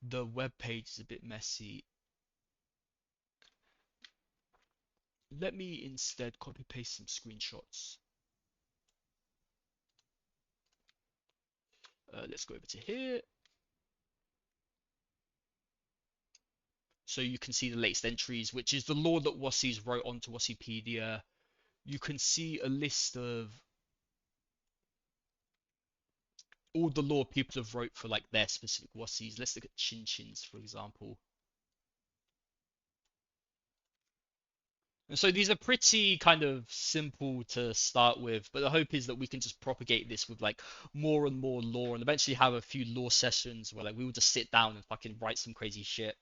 the web page is a bit messy. Let me instead copy paste some screenshots. Let's go over to here. So you can see the latest entries, which is the lore that Wassies wrote onto Wasipedia. You can see a list of all the lore people have wrote for like their specific Wassies. Let's look at Chin Chins, for example. And so these are pretty kind of simple to start with, but the hope is that we can just propagate this with like more and more lore and eventually have a few lore sessions where like we will just sit down and fucking write some crazy shit.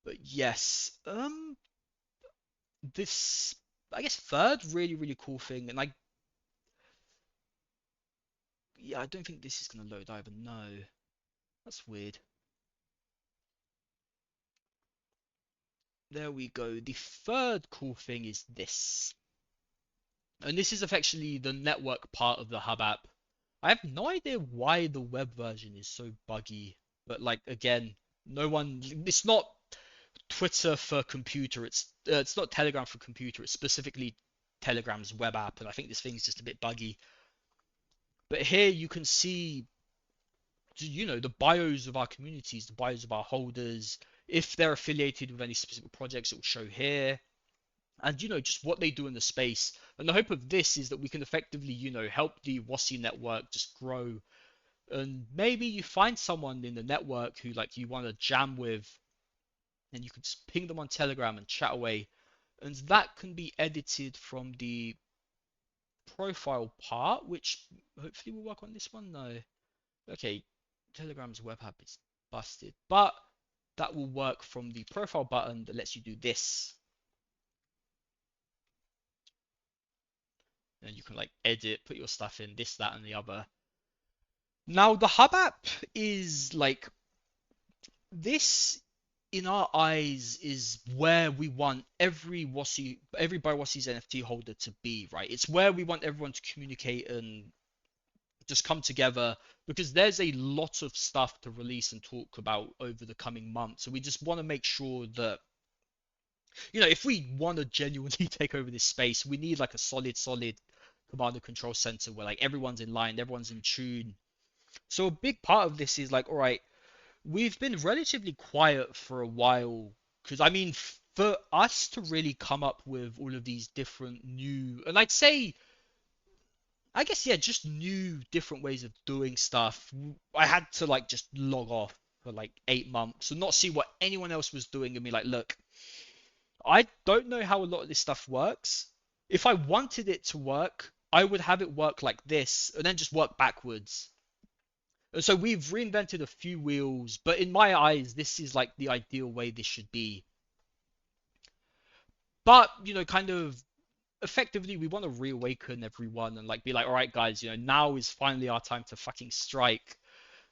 But yes, this, I guess, third really cool thing, and yeah, I don't think this is gonna load either. No, that's weird. There we go. The third cool thing is this. And this is effectively the network part of the Hub app. I have no idea why the web version is so buggy, but like again, no one. It's not Twitter for computer. It's not Telegram for computer. It's specifically Telegram's web app, and I think this thing's just a bit buggy. But here you can see the bios of our communities, the bios of our holders. If they're affiliated with any specific projects, it will show here. And just what they do in the space. And the hope of this is that we can effectively, help the WASI network just grow. And maybe you find someone in the network who like you want to jam with, and you can just ping them on Telegram and chat away. And that can be edited from the profile part, which hopefully will work on this one. No. Okay, Telegram's web app is busted, but that will work from the profile button that lets you do this. And you can like edit, put your stuff in, this, that, and the other. Now, the Hub app is like this, in our eyes, is where we want every WASI, every BioWASI's NFT holder to be, right? It's where we want everyone to communicate and just come together, because there's a lot of stuff to release and talk about over the coming months. So we just want to make sure that, if we want to genuinely take over this space, we need like a solid command and control center where like everyone's in line, everyone's in tune. So a big part of this is like, all right, we've been relatively quiet for a while, because I mean, for us to really come up with all of these different new, and I'd say, I guess, yeah, just new different ways of doing stuff, I had to like just log off for like 8 months and not see what anyone else was doing and be like, look, I don't know how a lot of this stuff works. If I wanted it to work, I would have it work like this and then just work backwards. And so we've reinvented a few wheels, but in my eyes, this is like the ideal way this should be. But, kind of effectively, we want to reawaken everyone and like be like, all right, guys, now is finally our time to fucking strike.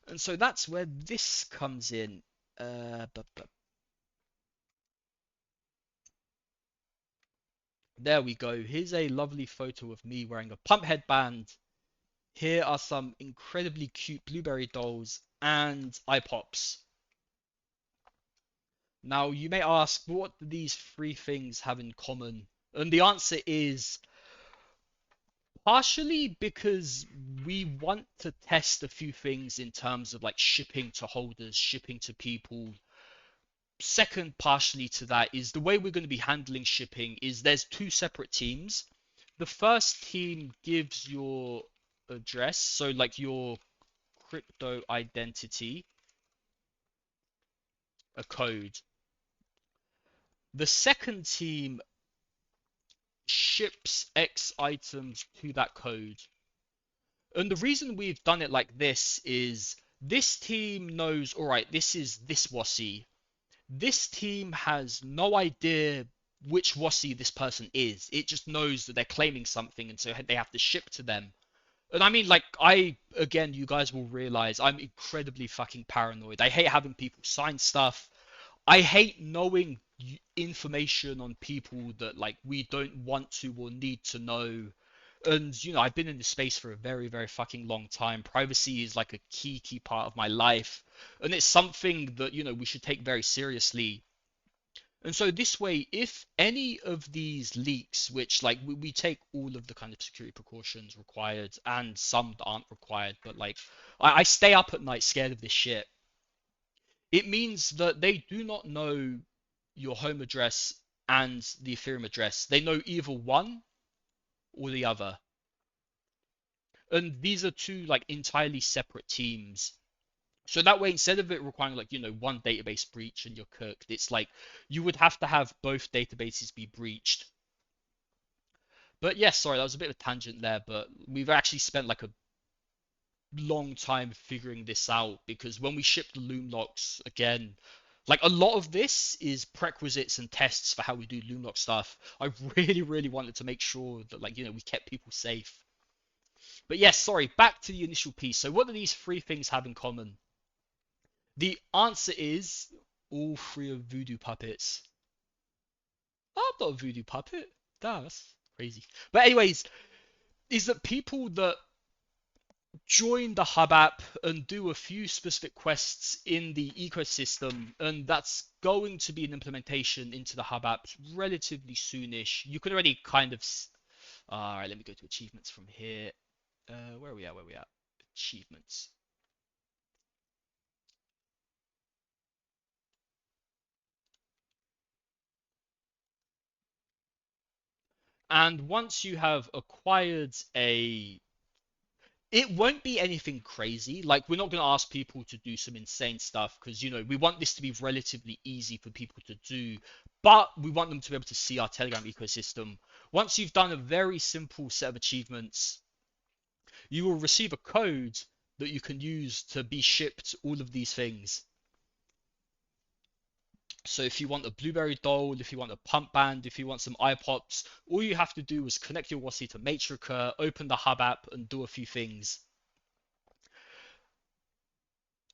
And so that's where this comes in. But there we go. Here's a lovely photo of me wearing a pump headband. Here are some incredibly cute blueberry dolls and eye pops. Now, you may ask, what do these three things have in common? And the answer is partially because we want to test a few things in terms of like shipping to holders, shipping to people. Second, partially to that is the way we're going to be handling shipping is there's two separate teams. The first team gives your address, so like your crypto identity, a code. The second team ships X items to that code. And the reason we've done it like this is this team knows, all right, this is this WASI. This team has no idea which WASI this person is. It just knows that they're claiming something, and so they have to ship to them. And I mean, like, again, you guys will realize I'm incredibly fucking paranoid. I hate having people sign stuff. I hate knowing information on people that, like, we don't want to or need to know. And, I've been in this space for a very, very fucking long time. Privacy is like a key part of my life. And it's something that, we should take very seriously. And so this way, if any of these leaks, which like we take all of the kind of security precautions required and some that aren't required, but like I stay up at night scared of this shit. It means that they do not know your home address and the Ethereum address. They know either one or the other. And these are two like entirely separate teams. So that way, instead of it requiring like, one database breach and you're cooked, it's like you would have to have both databases be breached. But yes, sorry, that was a bit of a tangent there, but we've actually spent like a long time figuring this out, because when we ship the loom locks again, like a lot of this is prerequisites and tests for how we do loom lock stuff. I really wanted to make sure that like, we kept people safe. But yes, sorry, back to the initial piece. So what do these three things have in common? The answer is all three of voodoo puppets. I'm not a voodoo puppet. That's crazy. But anyways, is that people that join the Hub app and do a few specific quests in the ecosystem, and that's going to be an implementation into the Hub app relatively soonish. You can already kind of... All right, let me go to achievements from here. Where are we at? Achievements. And once you have acquired it won't be anything crazy. Like, we're not going to ask people to do some insane stuff because, we want this to be relatively easy for people to do, but we want them to be able to see our Telegram ecosystem. Once you've done a very simple set of achievements, you will receive a code that you can use to be shipped all of these things. So if you want a blueberry doll, if you want a pump band, if you want some eye pops, all you have to do is connect your WASI to Matrica, open the hub app, and do a few things.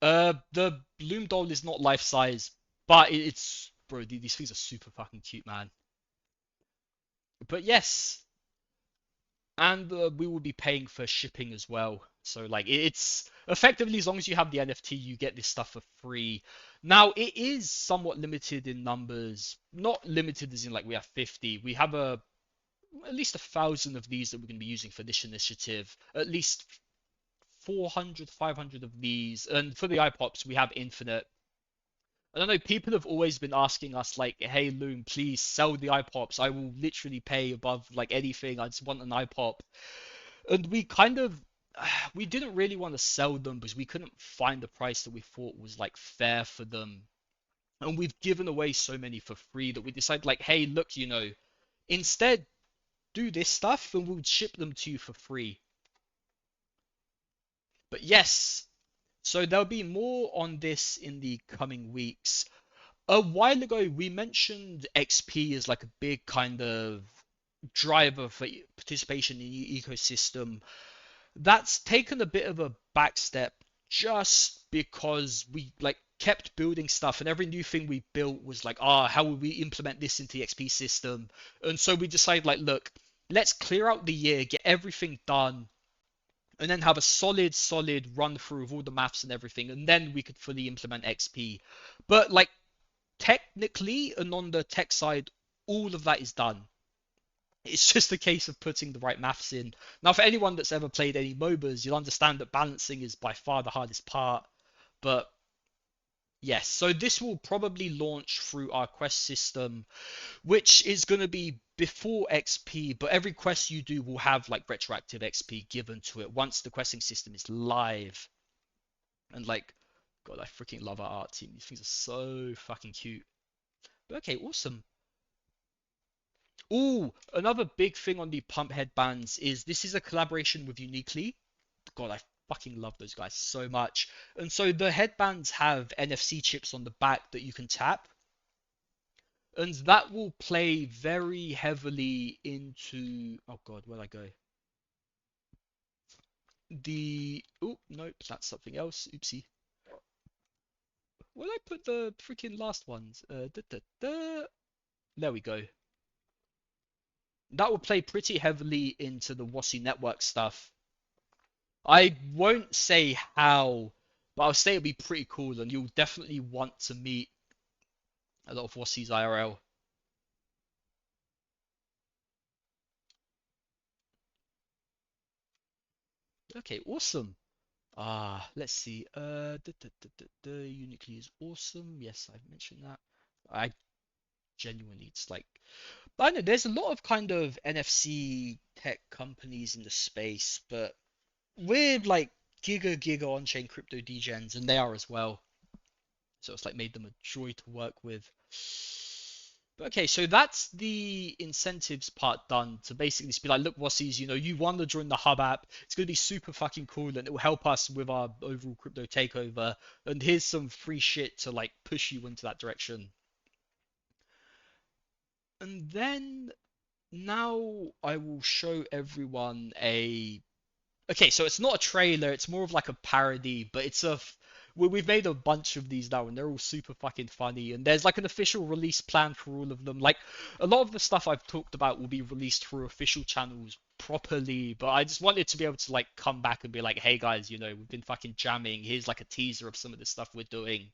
The Bloom doll is not life size, but it's bro. These things are super fucking cute, man. But yes, and we will be paying for shipping as well. So like it's effectively, as long as you have the NFT, you get this stuff for free. Now it is somewhat limited in numbers, not limited as in like we have 50. We have at least 1,000 of these that we're going to be using for this initiative. At least 400, 500 of these, and for the iPops we have infinite. I don't know, people have always been asking us like, hey Loom, please sell the iPops. I will literally pay above like anything. I just want an iPop. And we kind of we didn't really want to sell them because we couldn't find a price that we thought was like fair for them. And we've given away so many for free that we decided like, hey, look, instead do this stuff and we'll ship them to you for free. But yes, so there'll be more on this in the coming weeks. A while ago, we mentioned XP as like a big kind of driver for participation in the ecosystem. That's taken a bit of a back step just because we like kept building stuff and every new thing we built was like, how will we implement this into the XP system? And so we decided like, look, let's clear out the year, get everything done, and then have a solid run through of all the maths and everything, and then we could fully implement XP. But like technically and on the tech side, all of that is done. It's just a case of putting the right maths in. Now, for anyone that's ever played any MOBAs, you'll understand that balancing is by far the hardest part. But yes, so this will probably launch through our quest system, which is going to be before XP, but every quest you do will have like retroactive XP given to it once the questing system is live. And like, God, I freaking love our art team. These things are so fucking cute. But okay, awesome. Oh, another big thing on the pump headbands is this is a collaboration with Uniquely. God, I fucking love those guys so much. And so the headbands have NFC chips on the back that you can tap. And that will play very heavily into... Oh God, where'd I go? Oh, nope, that's something else. Oopsie. Where'd I put the freaking last ones? There we go. That will play pretty heavily into the WASI network stuff. I won't say how, but I'll say it'll be pretty cool, and you'll definitely want to meet a lot of WASI's IRL. Okay, awesome. Let's see. Uniquely is awesome. Yes, I've mentioned that. I genuinely, it's like, but I know there's a lot of kind of NFC tech companies in the space, but we're like giga on-chain crypto degens, and they are as well. So it's like made them a joy to work with. But okay, so that's the incentives part done to basically just be like, look, Wassies, you want to join the Hub app. It's going to be super fucking cool and it will help us with our overall crypto takeover. And here's some free shit to like push you into that direction. And then now I will show everyone a... Okay, so it's not a trailer, it's more of like a parody, but we've made a bunch of these now and they're all super fucking funny, and there's like an official release plan for all of them. Like a lot of the stuff I've talked about will be released through official channels properly, but I just wanted to be able to like come back and be like, hey guys, we've been fucking jamming, here's like a teaser of some of the stuff we're doing,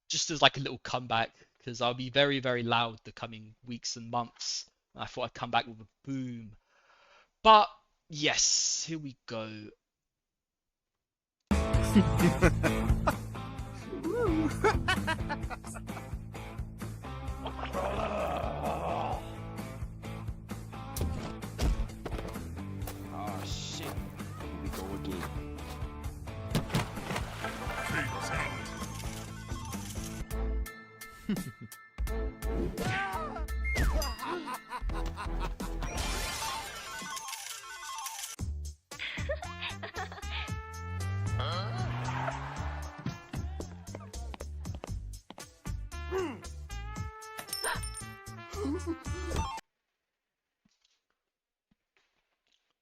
just as like a little comeback, because I'll be very loud the coming weeks and months, and I thought I'd come back with a boom. But yes, here we go.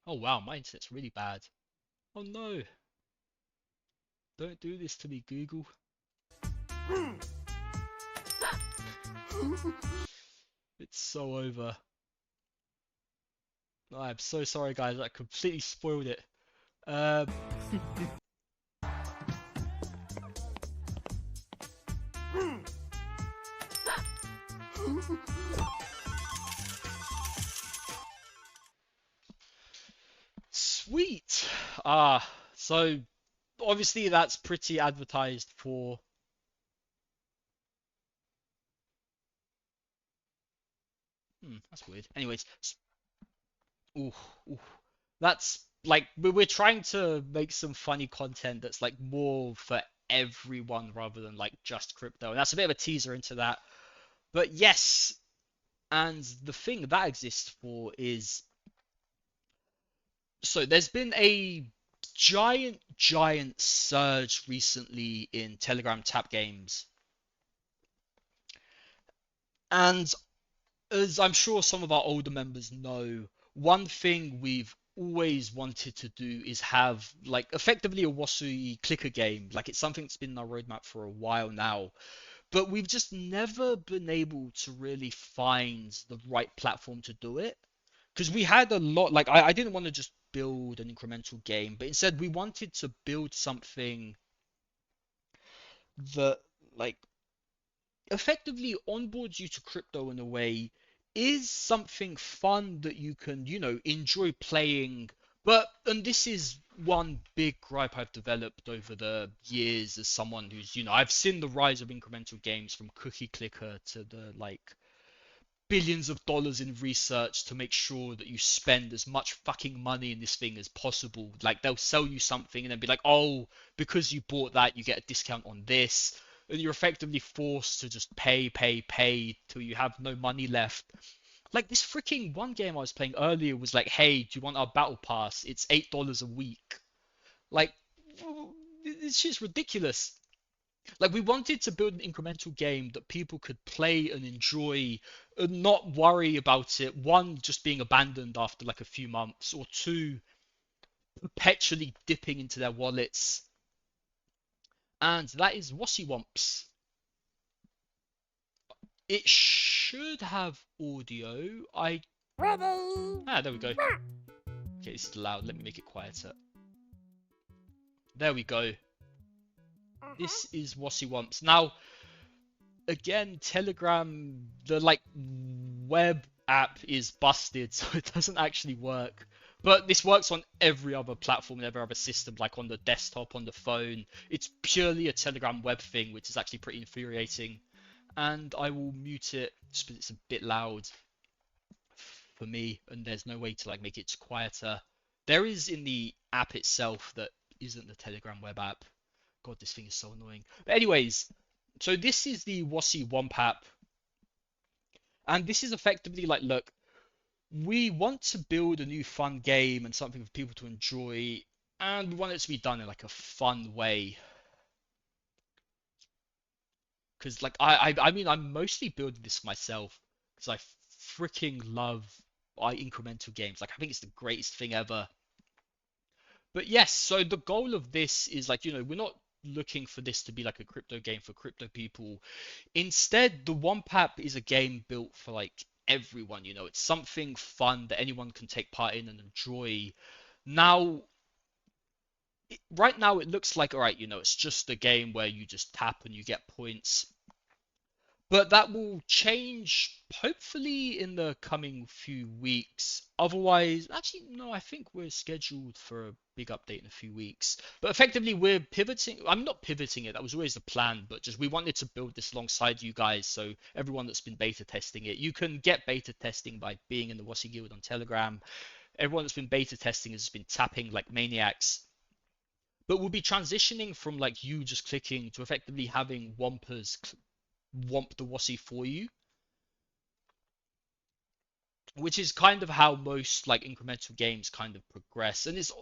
Oh wow, my internet's really bad. Oh no, don't do this to me, Google. It's so over. I'm so sorry, guys. I completely spoiled it. Um, Sweet. So obviously that's pretty advertised for. That's weird. Anyways, ooh, ooh, that's like we're trying to make some funny content that's like more for everyone rather than like just crypto. And that's a bit of a teaser into that. But yes, and the thing that exists for is so there's been a giant surge recently in Telegram tap games. And as I'm sure some of our older members know, one thing we've always wanted to do is have like effectively a Wasui clicker game. Like it's something that's been in our roadmap for a while now, but we've just never been able to really find the right platform to do it. Because we had a lot, like I didn't want to just build an incremental game, but instead we wanted to build something that like effectively onboards you to crypto in a way is something fun that you can, enjoy playing. But, and this is one big gripe I've developed over the years as someone who's, I've seen the rise of incremental games from Cookie Clicker to the like billions of dollars in research to make sure that you spend as much fucking money in this thing as possible. Like they'll sell you something and then be like, oh, because you bought that, you get a discount on this. And you're effectively forced to just pay till you have no money left. Like this freaking one game I was playing earlier was like, hey, do you want our battle pass? It's $8 a week. Like, this shit's ridiculous. Like we wanted to build an incremental game that people could play and enjoy and not worry about it. One, just being abandoned after like a few months, or two, perpetually dipping into their wallets. And that is Wossywumps. It should have audio. There we go. Okay, this is loud. Let me make it quieter. There we go. This is Wossywumps. Now, again, Telegram, the like web app is busted, so it doesn't actually work. But this works on every other platform and every other system, like on the desktop, on the phone. It's purely a Telegram web thing, which is actually pretty infuriating. And I will mute it just because it's a bit loud for me, and there's no way to like make it quieter. There is in the app itself that isn't the Telegram web app. God, this thing is so annoying. But anyways, so this is the Wasi Womp app. And this is effectively like, look, we want to build a new fun game and something for people to enjoy, and we want it to be done in like a fun way. Because like I mean I'm mostly building this myself because I freaking love incremental games. Like I think it's the greatest thing ever. But yes, so the goal of this is like, we're not looking for this to be like a crypto game for crypto people. Instead, the Womp app is a game built for like everyone, it's something fun that anyone can take part in and enjoy. Now, right now it looks like, all right, it's just a game where you just tap and you get points. But that will change hopefully in the coming few weeks. Otherwise, actually, no, I think we're scheduled for a big update in a few weeks. But effectively, we're pivoting. I'm not pivoting it. That was always the plan, but just we wanted to build this alongside you guys. So everyone that's been beta testing it, you can get beta testing by being in the Wasi Guild on Telegram. Everyone that's been beta testing has been tapping like maniacs. But we'll be transitioning from like you just clicking to effectively having Wampers womp the Wasi for you, which is kind of how most like incremental games kind of progress, and it's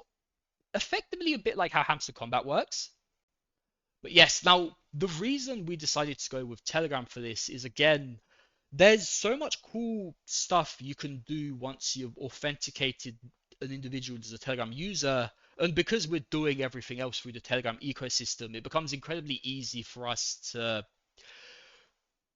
effectively a bit like how hamster combat works. But yes, now the reason we decided to go with Telegram for this is again, there's so much cool stuff you can do once you've authenticated an individual as a Telegram user. And because we're doing everything else through the Telegram ecosystem, it becomes incredibly easy for us to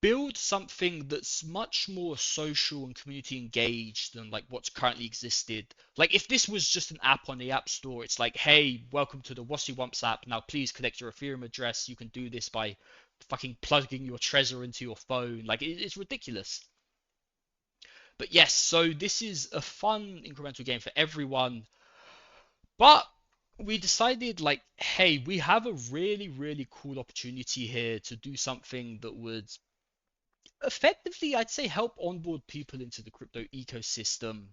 build something that's much more social and community engaged than like what's currently existed. Like if this was just an app on the App Store, it's like, hey, welcome to the Wossy Wumps app. Now please connect your Ethereum address. You can do this by fucking plugging your Trezor into your phone. Like it's ridiculous. But yes, so this is a fun incremental game for everyone. But we decided like, hey, we have a really, really cool opportunity here to do something that would effectively, I'd say, help onboard people into the crypto ecosystem.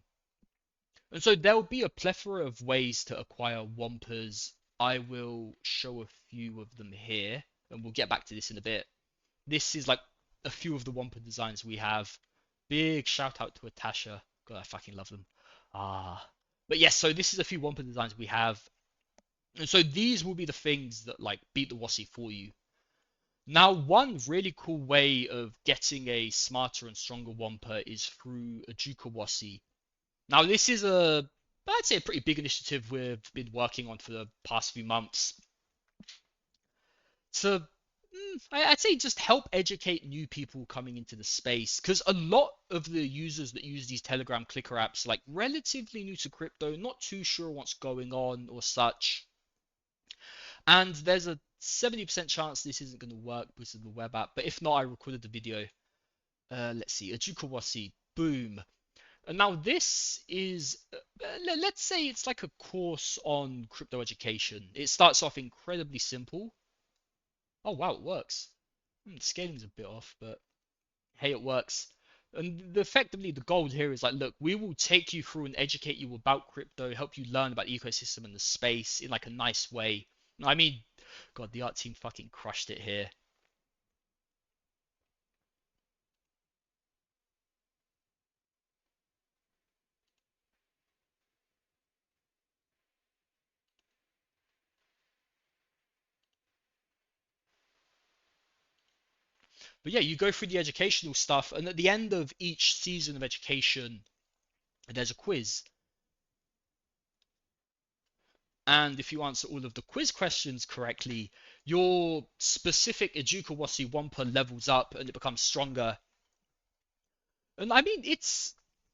And so there'll be a plethora of ways to acquire Wampers. I will show a few of them here, and we'll get back to this in a bit. This is like a few of the Wamper designs we have. Big shout out to Atasha. God, I fucking love them. Ah. But yes, so this is a few Wamper designs we have. And so these will be the things that like beat the Wasi for you. Now, one really cool way of getting a smarter and stronger Wampa is through a Jukawasi. Now, this is I'd say a pretty big initiative we've been working on for the past few months to, I'd say, just help educate new people coming into the space. Because a lot of the users that use these Telegram clicker apps, like relatively new to crypto, not too sure what's going on or such. And there's a 70% chance this isn't going to work because of the web app. But if not, I recorded the video. Let's see, Ajukawasi, boom. And now this is, let's say it's like a course on crypto education. It starts off incredibly simple. Oh wow, it works. The scaling's a bit off, but hey, it works. And effectively, the goal here is like, look, we will take you through and educate you about crypto, help you learn about the ecosystem and the space in like a nice way. I mean, God, the art team fucking crushed it here. But yeah, you go through the educational stuff, and at the end of each season of education, there's a quiz. And if you answer all of the quiz questions correctly, your specific Ejukawasi Wampa levels up and it becomes stronger. And I mean,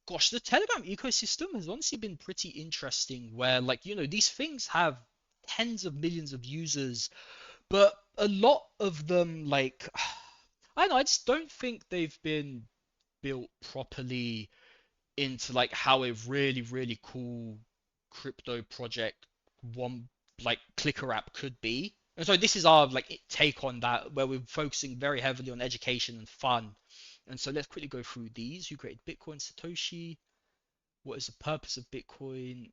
gosh, the Telegram ecosystem has honestly been pretty interesting where, like, these things have tens of millions of users, but a lot of them, like, I don't know, I just don't think they've been built properly into like how a really, really cool crypto project one like clicker app could be. And so this is our like take on that, where we're focusing very heavily on education and fun. And so let's quickly go through these. Who created Bitcoin? Satoshi. What is the purpose of Bitcoin?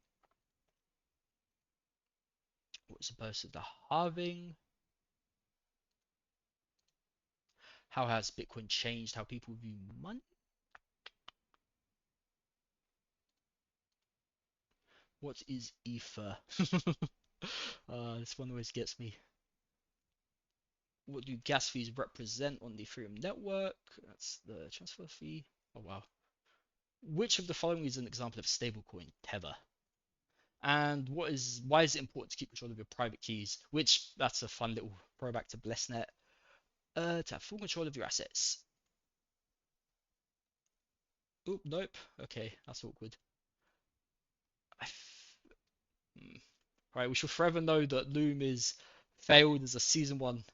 What is the purpose of the halving? How has Bitcoin changed how people view money? What is Ether? This one always gets me. What do gas fees represent on the Ethereum network? That's the transfer fee. Oh wow. Which of the following is an example of a stablecoin? Tether. And why is it important to keep control of your private keys? Which that's a fun little throwback to BlessNet. To have full control of your assets. Oop, nope. Okay, that's awkward. Right, we shall forever know that Loom is failed as a season one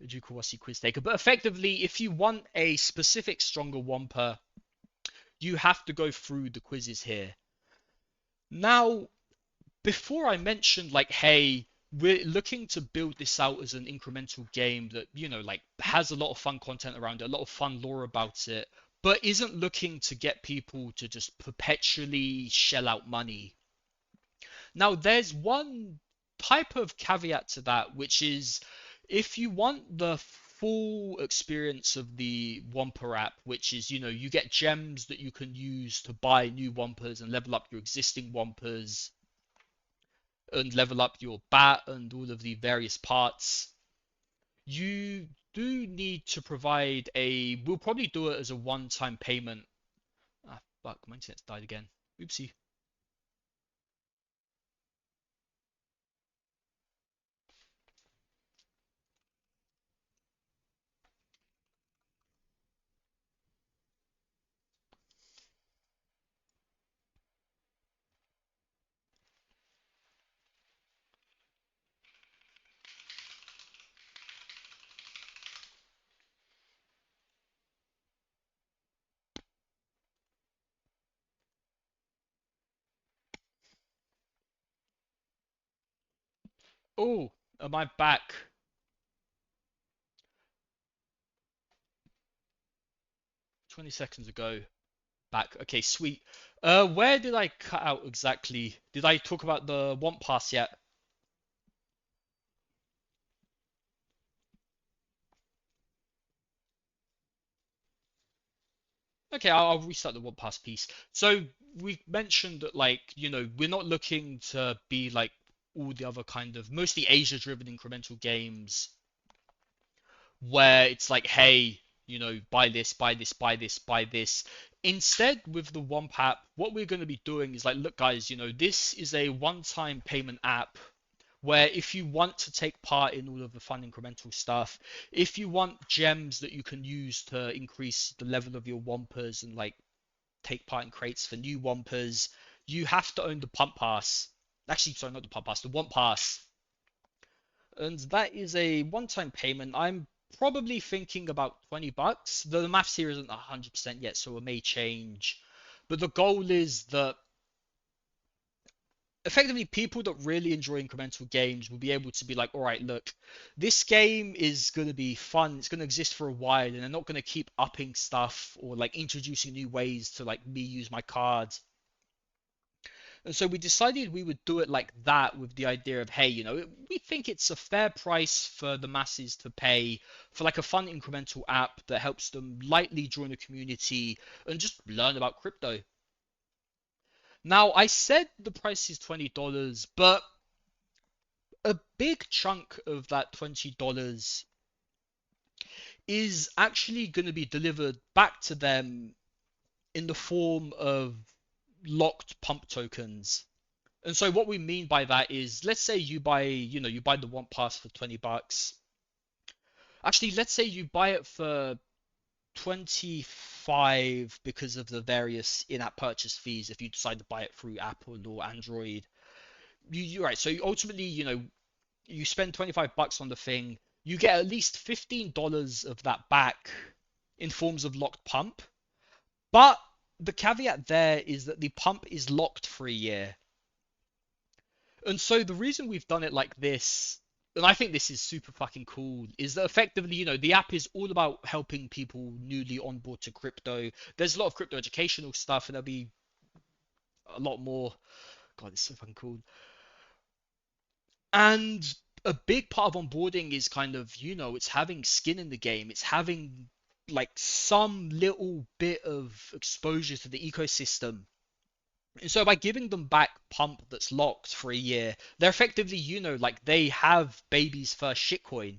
Jukawasi quiz taker. But effectively, if you want a specific stronger Wampa, you have to go through the quizzes here. Now, before I mentioned like, hey, we're looking to build this out as an incremental game that, like has a lot of fun content around it, a lot of fun lore about it, but isn't looking to get people to just perpetually shell out money. Now, there's one type of caveat to that, which is if you want the full experience of the Wampa app, which is, you get gems that you can use to buy new Wampas and level up your existing Wampas and level up your bat and all of the various parts. You do need to provide we'll probably do it as a one-time payment. Ah, fuck, my internet's died again. Oopsie. Oh, am I back? 20 seconds ago. Back. Okay, sweet. Where did I cut out exactly? Did I talk about the want pass yet? Okay, I'll restart the want pass piece. So we mentioned that, like, we're not looking to be like all the other kind of mostly Asia-driven incremental games where it's like, hey, buy this, buy this, buy this, buy this. Instead, with the Womp app, what we're going to be doing is like, look, guys, this is a one-time payment app where if you want to take part in all of the fun incremental stuff, if you want gems that you can use to increase the level of your Wampas and like take part in crates for new Wampas, you have to own the Pump Pass. Actually, sorry, not the Pump Pass, the Womp Pass. And that is a one-time payment. I'm probably thinking about 20 bucks. The maths here isn't 100% yet, so it may change. But the goal is that effectively people that really enjoy incremental games will be able to be like, all right, look, this game is going to be fun. It's going to exist for a while, and they're not going to keep upping stuff or like introducing new ways to like me use my cards. And so we decided we would do it like that with the idea of, hey, we think it's a fair price for the masses to pay for like a fun incremental app that helps them lightly join a community and just learn about crypto. Now, I said the price is $20, but a big chunk of that $20 is actually going to be delivered back to them in the form of locked pump tokens. And so what we mean by that is, let's say you buy the one pass for 20 bucks. Actually, let's say you buy it for 25 because of the various in-app purchase fees if you decide to buy it through Apple or Android. You're right. So ultimately, you spend 25 bucks on the thing, you get at least $15 of that back in forms of locked pump. But the caveat there is that the pump is locked for a year. And so the reason we've done it like this, and I think this is super fucking cool, is that effectively, the app is all about helping people newly onboard to crypto. There's a lot of crypto educational stuff, and there'll be a lot more. God, it's so fucking cool. And a big part of onboarding is kind of, it's having skin in the game. It's having like some little bit of exposure to the ecosystem. And so by giving them back pump that's locked for a year, they're effectively, like they have baby's first shitcoin.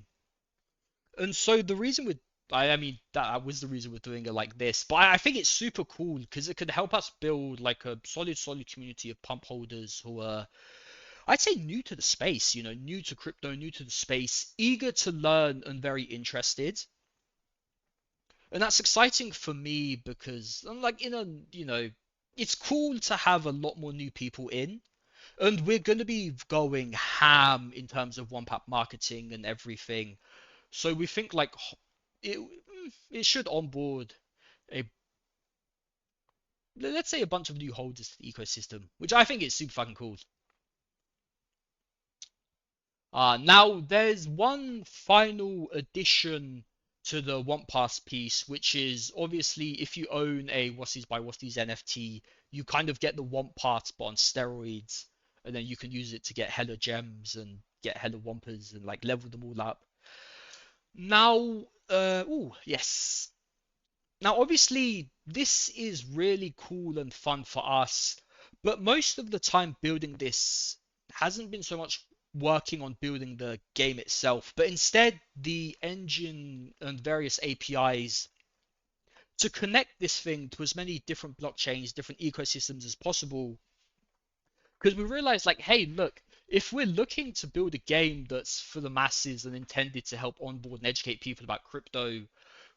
And so the reason I mean, that was the reason we're doing it like this. But I think it's super cool because it could help us build like a solid community of pump holders who are, I'd say, new to the space, new to crypto, new to the space, eager to learn and very interested. And that's exciting for me because I'm like it's cool to have a lot more new people in. And we're going to be going ham in terms of one pack marketing and everything. So we think like it should onboard a let's say a bunch of new holders to the ecosystem, which I think is super fucking cool. Now there's one final addition to the Want Pass piece, which is obviously if you own a What's by What's NFT, you kind of get the Want Pass but on steroids, and then you can use it to get hella gems and get hella Wampas and like level them all up. Now, oh yes. Now, obviously, this is really cool and fun for us, but most of the time building this hasn't been so much working on building the game itself, but instead the engine and various APIs to connect this thing to as many different blockchains, different ecosystems as possible. Because we realized, like, hey, look, if we're looking to build a game that's for the masses and intended to help onboard and educate people about crypto,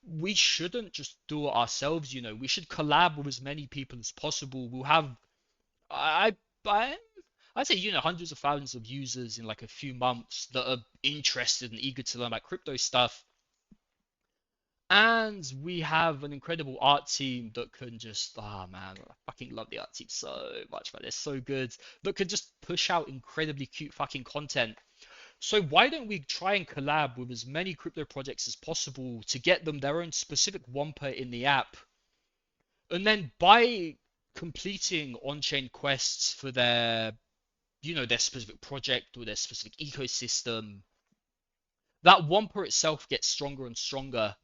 we shouldn't just do it ourselves, you know. We should collab with as many people as possible. We'll have, I, I, I'd say, you know, hundreds of thousands of users in like a few months that are interested and eager to learn about crypto stuff. And we have an incredible art team that can just, ah man, I fucking love the art team so much, man. They're so good. That can just push out incredibly cute fucking content. So why don't we try and collab with as many crypto projects as possible to get them their own specific wampa in the app, and then by completing on-chain quests for their, you know, their specific project or their specific ecosystem, that wampa itself gets stronger and stronger.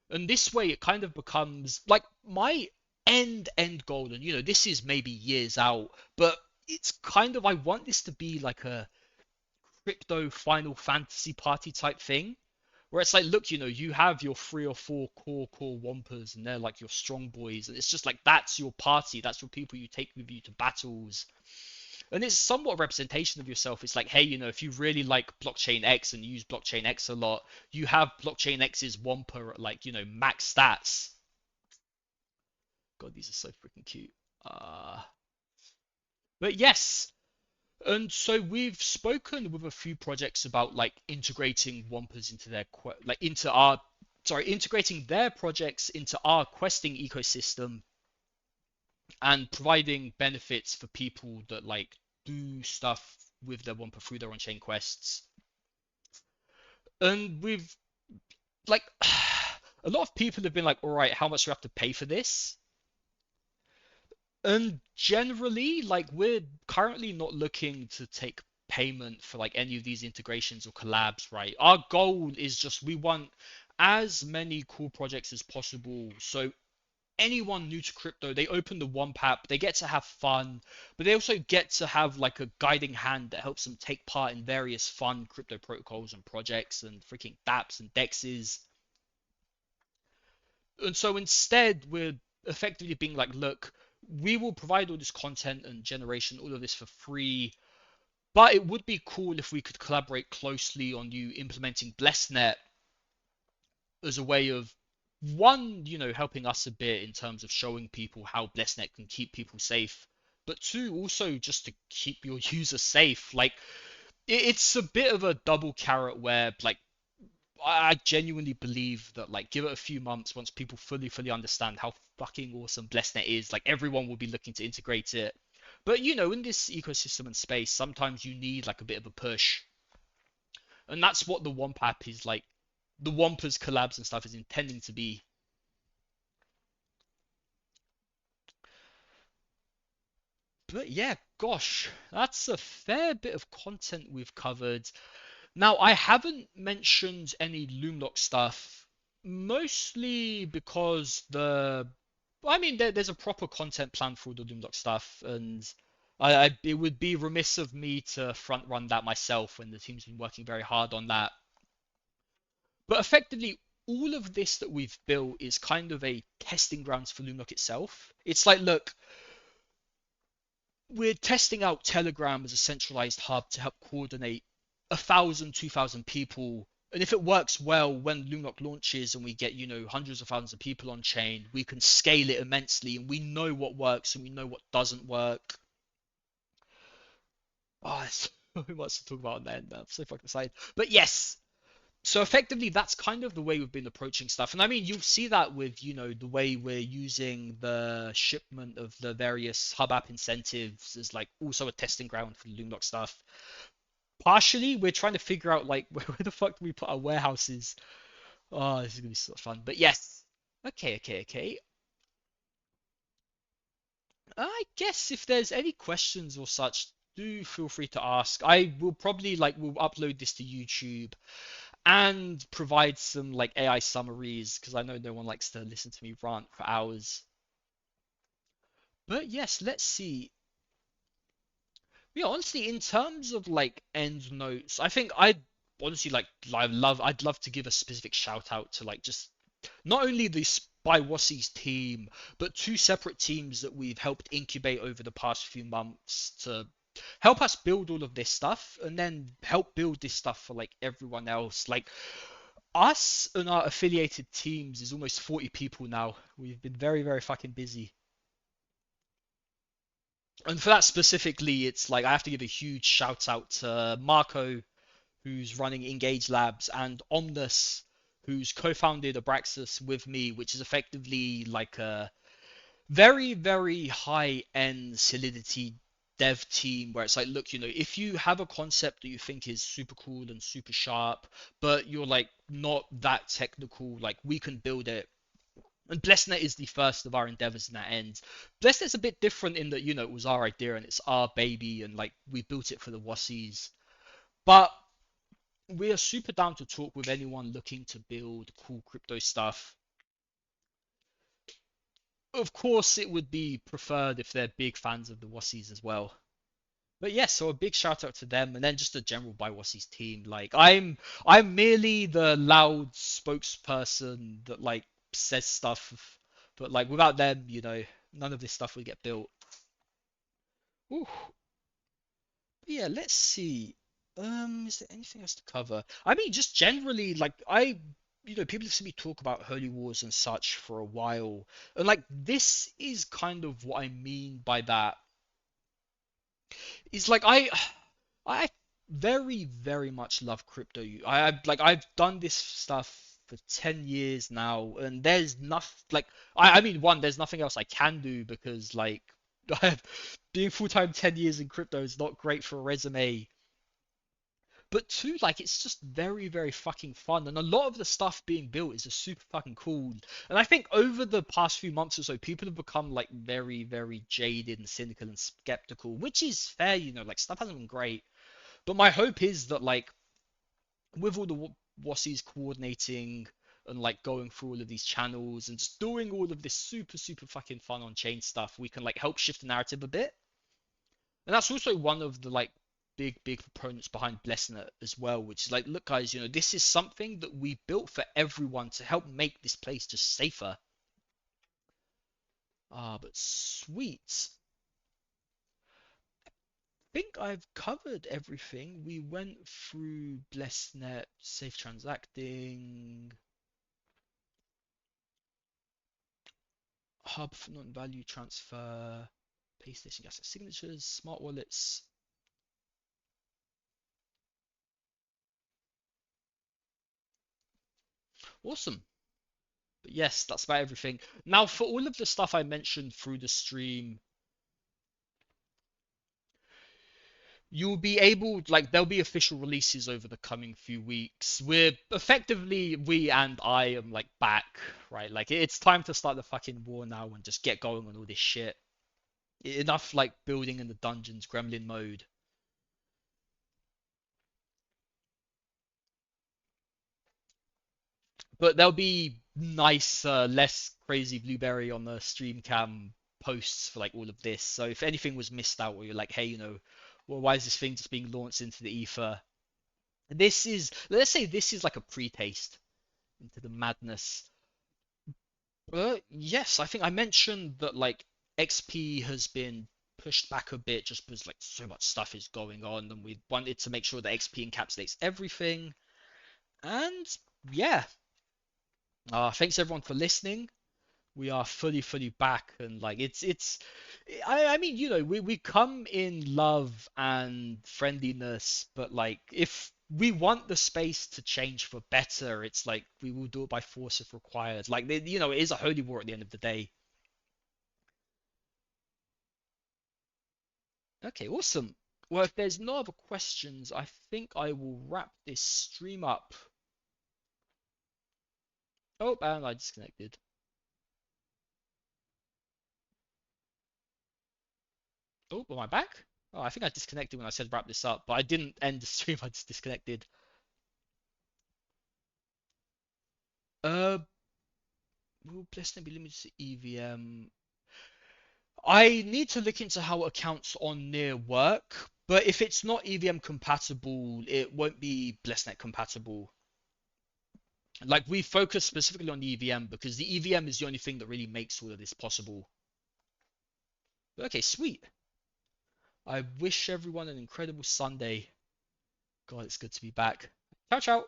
And this way it kind of becomes like my end goal, and you know, this is maybe years out, but it's kind of, I want this to be like a crypto Final Fantasy party type thing. Where it's like, look, you know, you have your three or four core Wampas, and they're like your strong boys, and it's just like that's your party, that's your people you take with you to battles, and it's somewhat a representation of yourself. It's like, hey, you know, if you really like blockchain X and use blockchain X a lot, you have blockchain X's Wampa at like, you know, max stats. God, these are so freaking cute. Uh, but yes, and so we've spoken with a few projects about like integrating Wampas into their like into our integrating their projects into our questing ecosystem and providing benefits for people that like do stuff with their Wampa through their on-chain quests. And we've like a lot of people have been like, all right, how much do we have to pay for this? And generally, like we're currently not looking to take payment for like any of these integrations or collabs, right? Our goal is just we want as many cool projects as possible. So anyone new to crypto, they open the Wump app, they get to have fun, but they also get to have like a guiding hand that helps them take part in various fun crypto protocols and projects and freaking dApps and DEXs. And so instead, we're effectively being like, look, we will provide all this content and generation, all of this for free, but it would be cool if we could collaborate closely on you implementing BlessNet as a way of one, you know, helping us a bit in terms of showing people how BlessNet can keep people safe, but two, also just to keep your users safe. Like it's a bit of a double carrot where like I genuinely believe that like give it a few months once people fully understand how fucking awesome BlessNet is, like everyone will be looking to integrate it. But you know, in this ecosystem and space, sometimes you need like a bit of a push. And that's what the Womp app is like. The Wampers collabs and stuff is intending to be. But yeah, gosh, that's a fair bit of content we've covered. Now, I haven't mentioned any Loomlock stuff, mostly because I mean, there's a proper content plan for the Loomlock stuff, and it would be remiss of me to front run that myself when the team's been working very hard on that. But effectively, all of this that we've built is kind of a testing grounds for Loomlock itself. It's like, look, we're testing out Telegram as a centralized hub to help coordinate 1,000, 2,000 people. And if it works well when Loomlock launches and we get, you know, hundreds of thousands of people on chain, we can scale it immensely and we know what works and we know what doesn't work. Oh, there's so much to talk about then. I'm so fucking excited. But yes, so effectively that's kind of the way we've been approaching stuff. And I mean, you'll see that with, you know, the way we're using the shipment of the various hub app incentives as like also a testing ground for the Loomlock stuff. Partially, we're trying to figure out like where the fuck do we put our warehouses. Oh, this is gonna be so much fun. But yes. Okay. I guess if there's any questions or such, do feel free to ask. I will probably like will upload this to YouTube and provide some like AI summaries because I know no one likes to listen to me rant for hours. But yes, let's see. Yeah, honestly, in terms of like end notes, I think I'd honestly I'd love to give a specific shout out to like just not only the Spy Wassies team, but two separate teams that we've helped incubate over the past few months to help us build all of this stuff and then help build this stuff for like everyone else. Like us and our affiliated teams is almost 40 people now. We've been very, very fucking busy. And for that specifically, it's like I have to give a huge shout out to Marco, who's running Engage Labs, and Omnus, who's co-founded Abraxas with me, which is effectively like a very, very high-end Solidity dev team where it's like, look, if you have a concept that you think is super cool and super sharp, but you're like not that technical, like we can build it. And BlessNet is the first of our endeavors in that end. BlessNet's a bit different in that, it was our idea and it's our baby and like we built it for the Wassies. But we are super down to talk with anyone looking to build cool crypto stuff. Of course, it would be preferred if they're big fans of the Wassies as well. But yes, so a big shout out to them, and then just a general by Wassies team. Like I'm merely the loud spokesperson that like says stuff, but like without them, none of this stuff would get built. Ooh, yeah, let's see. Is there anything else to cover? I mean, just generally, like people have seen me talk about Holy Wars and such for a while, and like this is kind of what I mean by that. It's like I very, very much love crypto. I've done this stuff for 10 years now, and there's nothing like I mean, one, there's nothing else I can do because like being full-time 10 years in crypto is not great for a resume. But two, like it's just very, very fucking fun, and a lot of the stuff being built is just super fucking cool. And I think over the past few months or so, people have become like very, very jaded and cynical and skeptical, which is fair, like stuff hasn't been great. But my hope is that like with all the Wassies coordinating and like going through all of these channels and just doing all of this super, super fucking fun on chain stuff, we can like help shift the narrative a bit. And that's also one of the like big, big proponents behind BlessNet as well, which is like, look, guys, this is something that we built for everyone to help make this place just safer. But sweet. I think I've covered everything. We went through BlessNet, safe transacting, hub for non-value transfer, PayStation asset signatures, smart wallets. Awesome. But yes, that's about everything. Now, for all of the stuff I mentioned through the stream, you'll be able, like, there'll be official releases over the coming few weeks. We and I am, like, back, right? Like, it's time to start the fucking war now and just get going on all this shit. Enough, like, building in the dungeons, gremlin mode. But there'll be nice, less crazy blueberry on the stream cam posts for like all of this. So if anything was missed out, or you're like, hey, well, why is this thing just being launched into the ether? Let's say this is like a pre-taste into the madness. Yes, I think I mentioned that like XP has been pushed back a bit just because like so much stuff is going on, and we wanted to make sure that XP encapsulates everything. And yeah, thanks everyone for listening. We are fully, fully back, and like it's I mean, we come in love and friendliness, but like if we want the space to change for better, it's like we will do it by force if required. Like it is a holy war at the end of the day. Okay, awesome. Well, if there's no other questions, I think I will wrap this stream up. Oh, and I disconnected. Oh, am I back? Oh, I think I disconnected when I said wrap this up, but I didn't end the stream. I just disconnected. Uh, will Blessnet be limited to EVM? I need to look into how accounts on near work, but if it's not EVM compatible, it won't be BlessNet compatible. Like we focus specifically on the EVM because the EVM is the only thing that really makes all of this possible. Okay, sweet. I wish everyone an incredible Sunday. God, it's good to be back. Ciao, ciao.